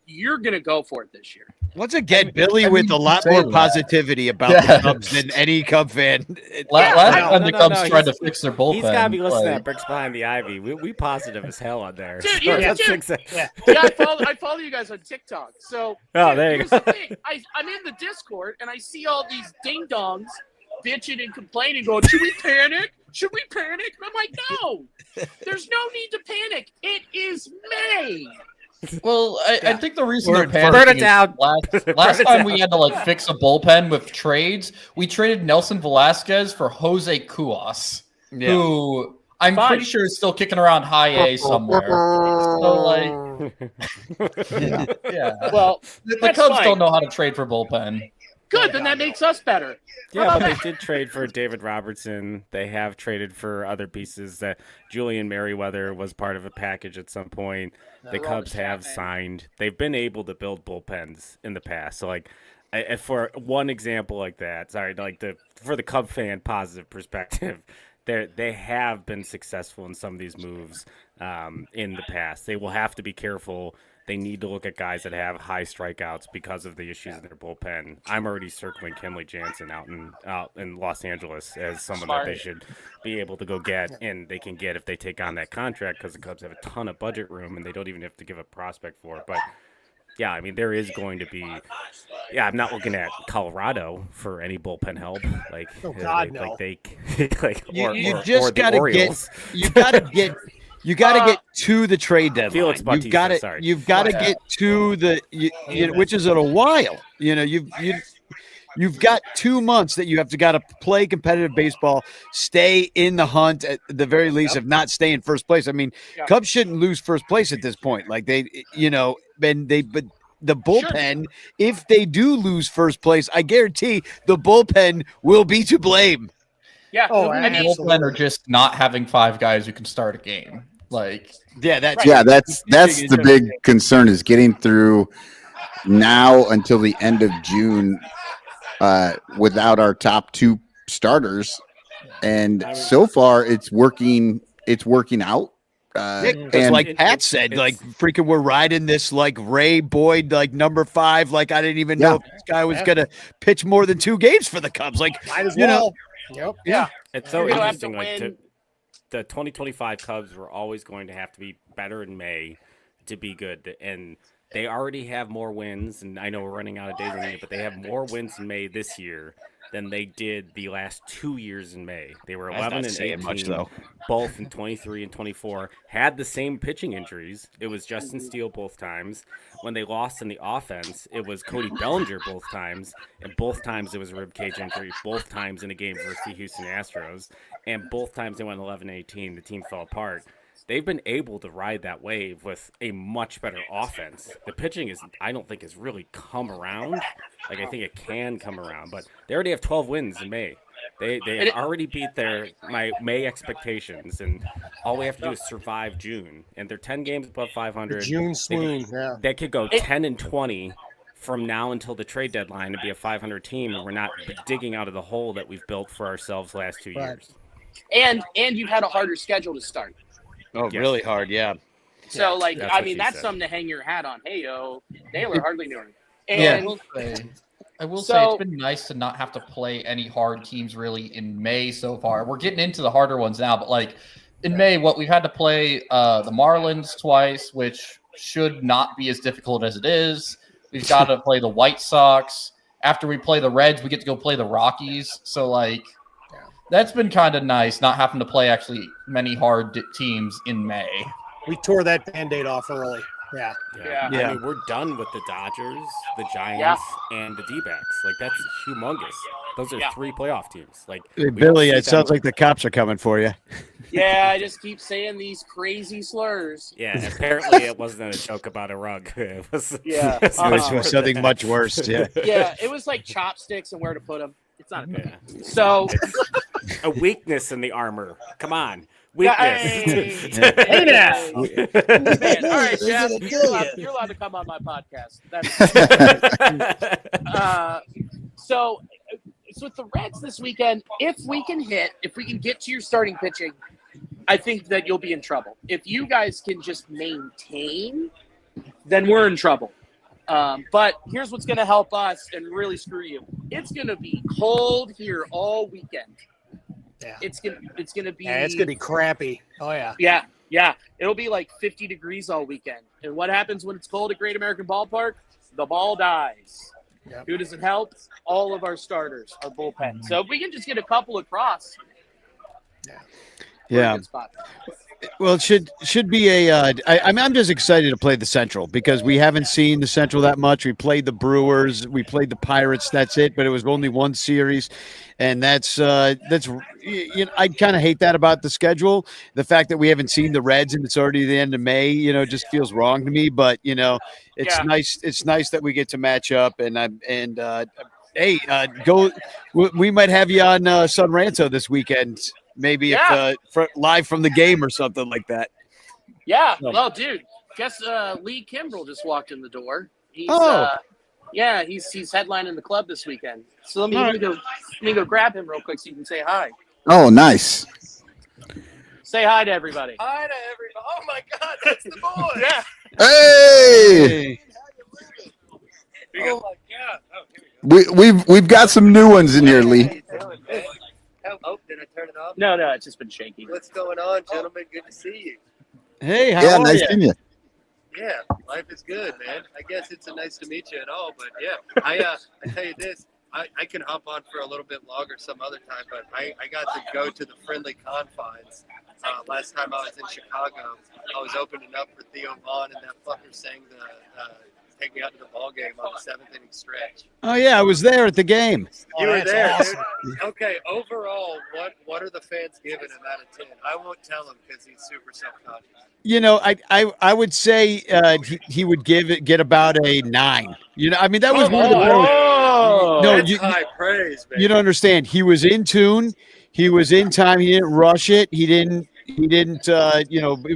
you're going to go for it this year. Let's get Billy with a lot more positivity about the Cubs than any Cub fan. Last time the Cubs tried to fix their bullpen. He's got to be listening to Bricks Behind the Ivy. We positive as hell on there. Dude, I follow you guys on TikTok. So there you go. The thing. I'm in the Discord, and I see all these ding-dongs bitching and complaining, going, should we panic? Should we panic? And I'm like, no. There's no need to panic. It is May. Well, I think the reason they're panicking is last time we had to like fix a bullpen with trades, we traded Nelson Velasquez for Jose Cuas, who I'm pretty sure is still kicking around high A somewhere. So like Yeah. Well, The that's Cubs fine. don't know how to trade for bullpen. Good, then that makes us better. Yeah, but they did trade for David Robertson. They have traded for other pieces. That Julian Merriweather was part of a package at some point. The Cubs have signed. They've been able to build bullpens in the past. So, like, for one example like that, for the Cub fan positive perspective, they have been successful in some of these moves in the past. They will have to be careful. They need to look at guys that have high strikeouts because of the issues in their bullpen. I'm already circling Kenley Jansen out in Los Angeles as someone that they should be able to go get, and they can get if they take on that contract because the Cubs have a ton of budget room and they don't even have to give a prospect for it. But yeah, I mean, there is going to be. Yeah, I'm not looking at Colorado for any bullpen help. Like, Oh, God, no. like they, like You or just the got to get. Orioles. You got to get. You got to get to the trade deadline. Felix Bautista, You've got to get to the, which is in a while. You know, you've got 2 months that you have got to play competitive baseball, stay in the hunt at the very least, if not stay in first place. I mean, Cubs shouldn't lose first place at this point. Like but the bullpen, if they do lose first place, I guarantee the bullpen will be to blame. Yeah. Oh, I mean, bullpen are just not having 5 guys who can start a game. Like, that's the big concern is getting through now until the end of June without our top 2 starters, and so far it's working out. Because like Pat said, like freaking we're riding this like Ray Boyd like number 5. Like I didn't even know if this guy was gonna pitch more than 2 games for the Cubs. Like might as well. Yep. Yeah. It's so You're gonna have to interesting. Like win. the 2025 Cubs were always going to have to be better in May to be good, and they already have more wins. And I know we're running out of days in May, but they have more wins in May this year than they did the last 2 years in May. They were 11 and 18, much, though. both in 23 and 24. Had the same pitching injuries. It was Justin Steele both times. When they lost in the offense, it was Cody Bellinger both times, and both times it was a ribcage injury. Both times in a game versus the Houston Astros, and both times they went 11-18. The team fell apart. They've been able to ride that wave with a much better offense. The pitching I don't think has really come around. Like, I think it can come around, but they already have 12 wins in May. They have already beat my May expectations, and all we have to do is survive June. And they're 10 games above 500. June swoon. They could go 10-20 from now until the trade deadline and be a 500 team, and we're not digging out of the hole that we've built for ourselves last 2 years. And you've had a harder schedule to start. Oh, really hard, yeah. So, like, That's I what mean, she that's said. something to hang your hat on. Hey, yo, Taylor hardly knew him. I And will say it's been nice to not have to play any hard teams really in May so far. We're getting into the harder ones now, but like in May, we've had to play the Marlins twice, which should not be as difficult as it is. We've got to play the White Sox. After we play the Reds, we get to go play the Rockies. So like that's been kind of nice, not having to play actually many hard teams in May. We tore that Band-Aid off early. Yeah. Yeah. I mean, we're done with the Dodgers, the Giants, and the D-backs. Like, that's humongous. Those are 3 playoff teams. Like, Hey, Billy, it sounds like the cops are coming for you. Yeah, I just keep saying these crazy slurs. Yeah, apparently it wasn't a joke about a rug. It was, Yeah. It was something much worse. Yeah. Yeah, it was like chopsticks and where to put them. It's not a big So a weakness in the armor. Come on. Weakness. Hey now. Man, all right, Jeff, you're allowed to come on my podcast. So with the Reds this weekend, if we can get to your starting pitching, I think that you'll be in trouble. If you guys can just maintain, then we're in trouble. But here's what's going to help us and really screw you. It's going to be cold here all weekend. Yeah. It's gonna be. Yeah, it's gonna be crappy. Oh yeah. Yeah. It'll be like 50 degrees all weekend. And what happens when it's cold at Great American Ballpark? The ball dies. Yep. Who does it help? All of our starters, our bullpen. So if we can just get a couple across, we're in a Yeah. good spot. Well, it should be a. I'm just excited to play the Central because we haven't seen the Central that much. We played the Brewers, we played the Pirates. That's it. But it was only one series, and that's I kind of hate that about the schedule. The fact that we haven't seen the Reds and it's already the end of May, just feels wrong to me. But it's nice. It's nice that we get to match up, hey, go. We might have you on Sun Ranto this weekend. Maybe live from the game or something like that. Yeah. Well, dude, guess Lee Kimbrell just walked in the door. He's he's headlining the club this weekend. So let me go grab him real quick so you can say hi. Oh, nice. Say hi to everybody. Hi to everybody. Oh my God, that's the boy. Yeah. Hey. Oh my God. Oh, here we go. We've got some new ones in here, Lee. Oh, did I turn it off? No, it's just been shaky. What's going on, gentlemen? Good to see you. Hey, how are nice you? seeing you. Yeah, life is good, man. I guess it's a nice to meet you at all, but yeah, I tell you this, I can hop on for a little bit longer some other time, but I got to go to the friendly confines. Last time I was in Chicago, I was opening up for Theo Vaughn, and that fucker sang take me out to the ball game on the 7th inning stretch. Oh yeah, I was there at the game. You were there, awesome. dude. Okay, overall, what are the fans giving him out of 10? I won't tell him because he's super self-conscious. I would say he would get about a 9. I mean that was Come one of the on. No, That's high praise, man. you don't understand. He was in tune. He was in time. He didn't rush it. He didn't. He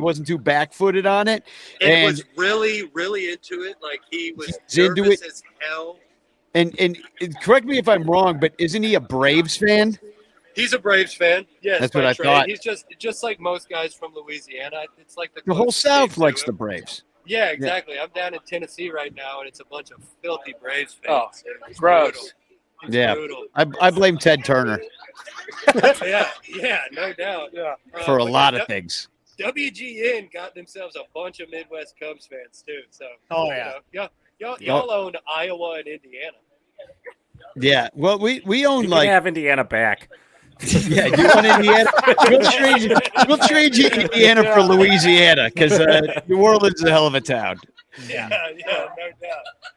wasn't too back-footed on it. And was really, really into it. Like he was nervous as hell. And correct me if I'm wrong, but isn't he a Braves fan? He's a Braves fan. Yes, That's what I thought. He's just like most guys from Louisiana. It's like The whole South likes the Braves. Yeah, exactly. I'm down in Tennessee right now, and it's a bunch of filthy Braves fans. Oh, It's gross. brutal. It's Yeah. brutal. I blame Ted Turner yeah, no doubt. Yeah. for a But lot of things. WGN got themselves a bunch of Midwest Cubs fans too. So. Y'all own Iowa and Indiana. Yeah. Well, we own You can have Indiana back. Yeah, you want Indiana? We'll trade you Indiana for Louisiana because New Orleans is a hell of a town. Yeah, no doubt.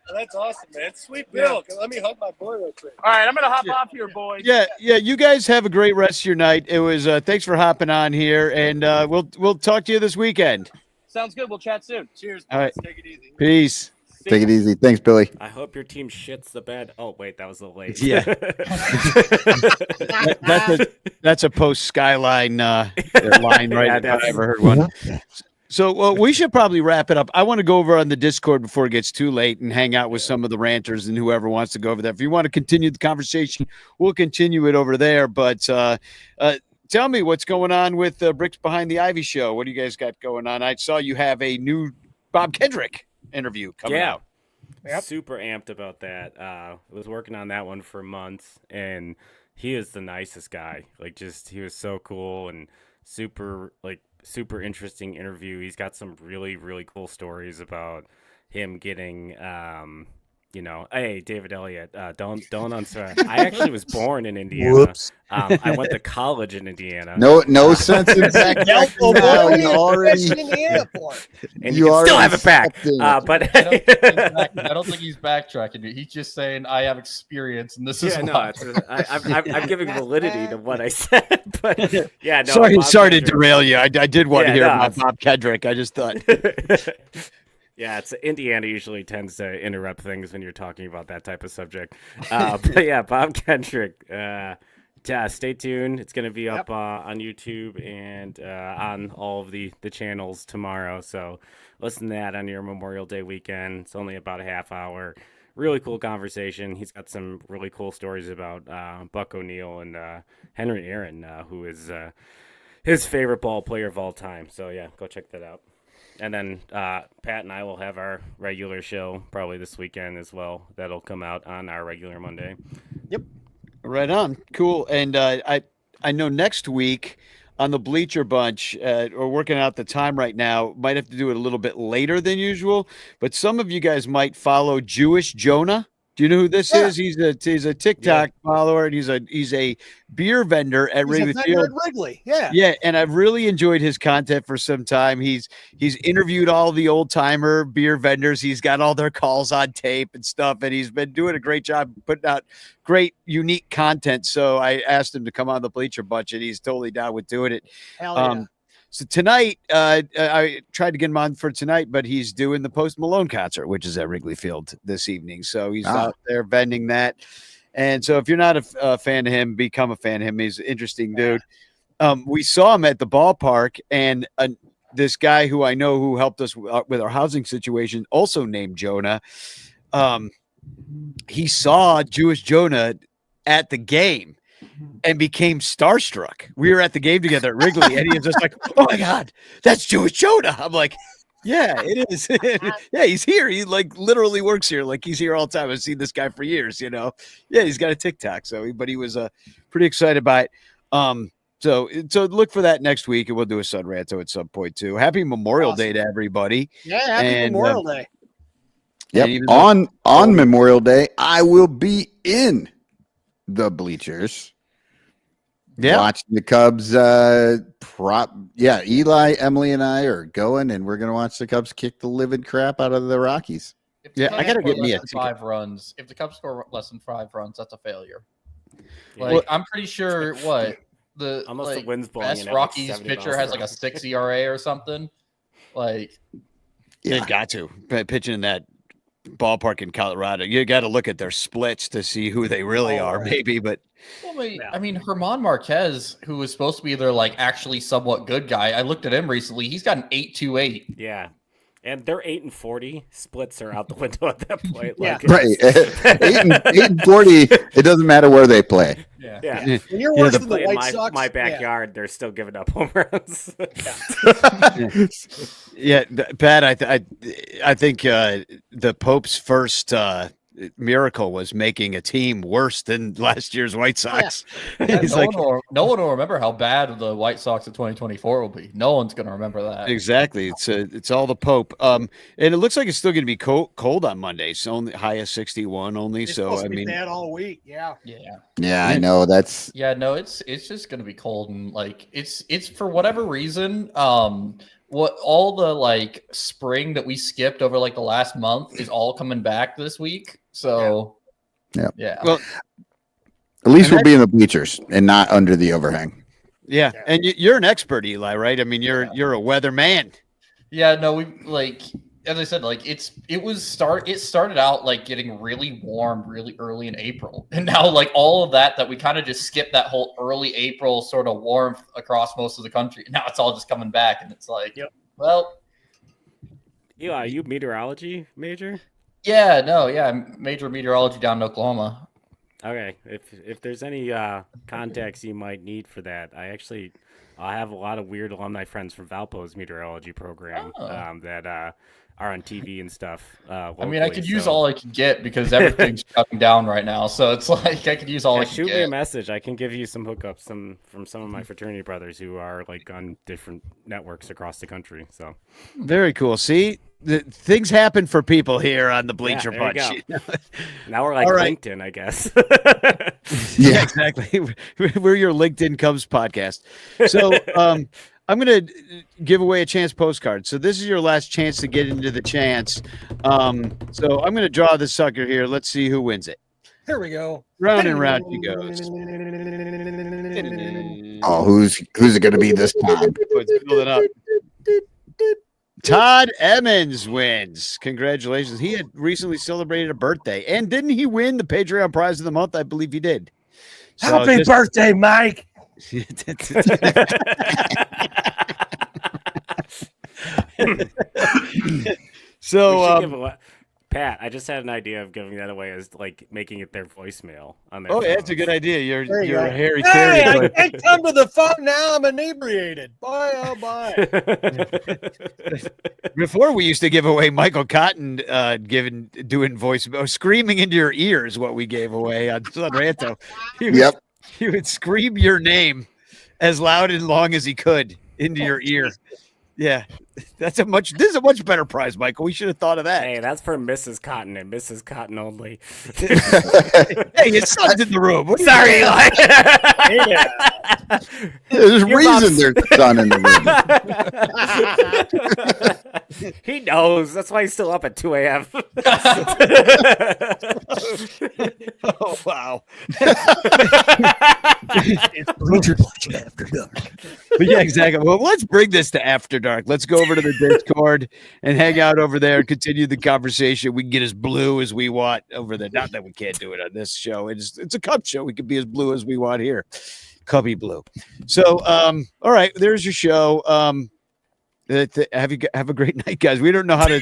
Well, that's awesome, man. Sweet Bill. Let me hug my boy real quick. All right, I'm gonna hop off here, boys. Yeah. You guys have a great rest of your night. It was thanks for hopping on here, and we'll talk to you this weekend. Sounds good. We'll chat soon. Cheers. All right. Take it easy. Peace. Take it easy. Thanks, Billy. I hope your team shits the bed. Oh wait, that was a late. Yeah. That's a post Skyline line right now. I ever heard one. So we should probably wrap it up. I want to go over on the Discord before it gets too late and hang out with some of the ranters and whoever wants to go over there. If you want to continue the conversation, we'll continue it over there. But tell me what's going on with Bricks Behind the Ivy show. What do you guys got going on? I saw you have a new Bob Kendrick interview coming out. Yep. Super amped about that. I was working on that one for months, and he is the nicest guy. Like, he was so cool and super interesting interview. He's got some really, really cool stories about him getting, hey, David Elliott, don't unswear. I actually was born in Indiana. Whoops. I went to college in Indiana. No sense in back. You already. And you still have it back. But I don't think he's backtracking. He's just saying I have experience, and this is why. I'm giving validity to what I said. But yeah, no. Sorry to derail you. I did want to hear about Bob Kendrick. I just thought. Yeah, Indiana usually tends to interrupt things when you're talking about that type of subject. But yeah, Bob Kendrick. Stay tuned. It's going to be up on YouTube and on all of the channels tomorrow. So listen to that on your Memorial Day weekend. It's only about a half hour. Really cool conversation. He's got some really cool stories about Buck O'Neil and Henry Aaron, who is his favorite ball player of all time. So yeah, go check that out. And then Pat and I will have our regular show probably this weekend as well. That'll come out on our regular Monday. Yep. Right on. Cool. And I know next week on the Bleacher Bunch, we're working out the time right now. Might have to do it a little bit later than usual. But some of you guys might follow Jewish Jonah Do you know who this Yeah. is? He's a TikTok follower, and he's a beer vendor at He's a Wrigley vendor Field. at Wrigley. Yeah. Yeah, and I've really enjoyed his content for some time. He's interviewed all the old timer beer vendors. He's got all their calls on tape and stuff, and he's been doing a great job putting out great, unique content. So I asked him to come on the Bleacher Bunch, and he's totally down with doing it. Hell yeah. So tonight, I tried to get him on for tonight, but he's doing the Post Malone concert, which is at Wrigley Field this evening. So he's out there vending that. And so if you're not a fan of him, become a fan of him. He's an interesting dude. We saw him at the ballpark, and this guy who I know who helped us with our housing situation, also named Jonah, he saw Jewish Jonah at the game and became starstruck. We were at the game together at Wrigley, and he was just like, "Oh my God, that's Jewish Jonah." I'm like, "Yeah, it is." Yeah, he's here. He like literally works here. Like he's here all the time. I've seen this guy for years. Yeah, he's got a TikTok. But he was pretty excited by it. So look for that next week, and we'll do a Sun Ranto at some point too. Happy Memorial Day to everybody. Yeah, happy Memorial Day. Yep. On Memorial Day, I will be in the bleachers. Yeah, watching the Cubs. Eli, Emily, and I are going, and we're gonna watch the Cubs kick the living crap out of the Rockies. I gotta get me a 5 runs. If the Cubs score less than 5 runs, that's a failure. Like I'm pretty sure the wind's blowing best Rockies pitcher has like a 6 ERA or something. Like they've got to pitching in that ballpark in Colorado. You got to look at their splits to see who they really are, maybe. But I mean, Herman Marquez, who was supposed to be their like actually somewhat good guy, I looked at him recently. He's got an 8.28. Yeah. And they're 8-40. Splits are out the window at that point. Yeah. Right. 8-40. It doesn't matter where they play. Yeah. When you're worse than the White in Sox, my backyard, they're still giving up home runs. Pat, I think the Pope's first miracle was making a team worse than last year's White Sox. Yeah. No one will remember how bad the White Sox of 2024 will be. No one's going to remember that. Exactly. It's all the Pope. And it looks like it's still going to be cold on Monday. It's only high of 61 only. It's so I mean, bad all week. Yeah. I know that's. Yeah, no, it's just going to be cold, and like it's for whatever reason. What all the like spring that we skipped over like the last month is all coming back this week. So yeah. Well, at least we'll be in the bleachers and not under the overhang. Yeah. And you're an expert, Eli, right? I mean, you're a weather man. Yeah, no, we like as I said, like it started out like getting really warm really early in April. And now like all of that we kind of just skipped that whole early April sort of warmth across most of the country. Now it's all just coming back, and it's like, well, Eli, are you meteorology major? Yeah, major meteorology down in Oklahoma. Okay, if there's any contacts you might need for that, I have a lot of weird alumni friends from Valpo's meteorology program that are on TV and stuff. Locally, I mean, I could use all I could get because everything's shutting down right now. So it's like I could use all I could get. Shoot me a message. I can give you some hookups from some of my fraternity brothers who are like on different networks across the country. So very cool. See, things happen for people here on the Bleacher Bunch. Now we're like LinkedIn, I guess. Yeah, exactly. We're your LinkedIn Cubs podcast. So I'm going to give away a chance postcard. So this is your last chance to get into the chance. So I'm going to draw this sucker here. Let's see who wins it. Here we go. Round and round she goes. Oh, who's it going to be this time? Let's build it up. Todd Emmons wins. Congratulations. He had recently celebrated a birthday. And didn't he win the Patreon prize of the month? I believe he did. Happy birthday, Mike. So Pat, I just had an idea of giving that away as like making it their voicemail on their yeah, phones. that's a good idea. You're a Harry Carey. Carey. I can't come to the phone now. I'm inebriated. Bye, bye. Before we used to give away Michael Cotton doing voicemail, screaming into your ears what we gave away on Sun Ranto. He would scream your name as loud and long as he could into your ear. Yeah. This is a much better prize, Michael. We should have thought of that. Hey, that's for Mrs. Cotton and Mrs. Cotton only. Hey, his son's in the room. Sorry, Eli. There's a reason there's a son in the room. He knows. That's why he's still up at 2 a.m. Oh, wow. It's Bleacher Bunch After Dark. But yeah, exactly. Well, let's bring this to After Dark. Let's go over to the Discord and hang out over there and continue the conversation. We can get as blue as we want over there. Not that we can't do it on this show. It's a Cub show. We can be as blue as we want here. Cubby blue. So, all right, there's your show. Have a great night, guys. We don't know how to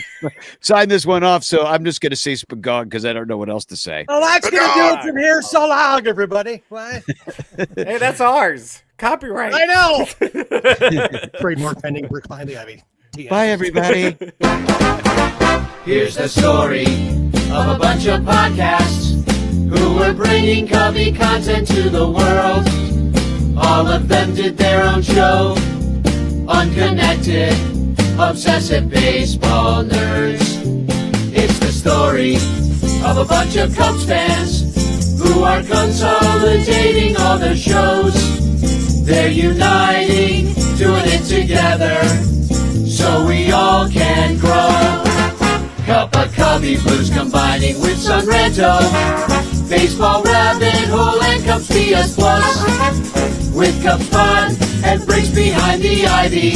sign this one off, so I'm just going to say Spagog because I don't know what else to say. Well, that's going to do it from here. So long, everybody. What? Hey, that's ours. Copyright. I know. Trademark pending. Brick behind the ivy. Bye, everybody. Here's the story of a bunch of podcasts who were bringing Cubby content to the world. All of them did their own show. Unconnected, obsessive baseball nerds. It's the story of a bunch of Cubs fans who are consolidating all their shows. They're uniting, doing it together, so we all can grow. Cup of Cubby Blues combining with Sunranto, baseball rabbit hole and Cubs PS Plus. With Cubs fun and breaks behind the ivy,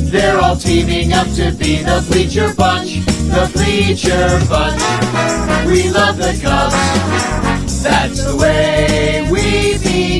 they're all teaming up to be the Bleacher Bunch, the Bleacher Bunch. We love the Cubs, that's the way we be.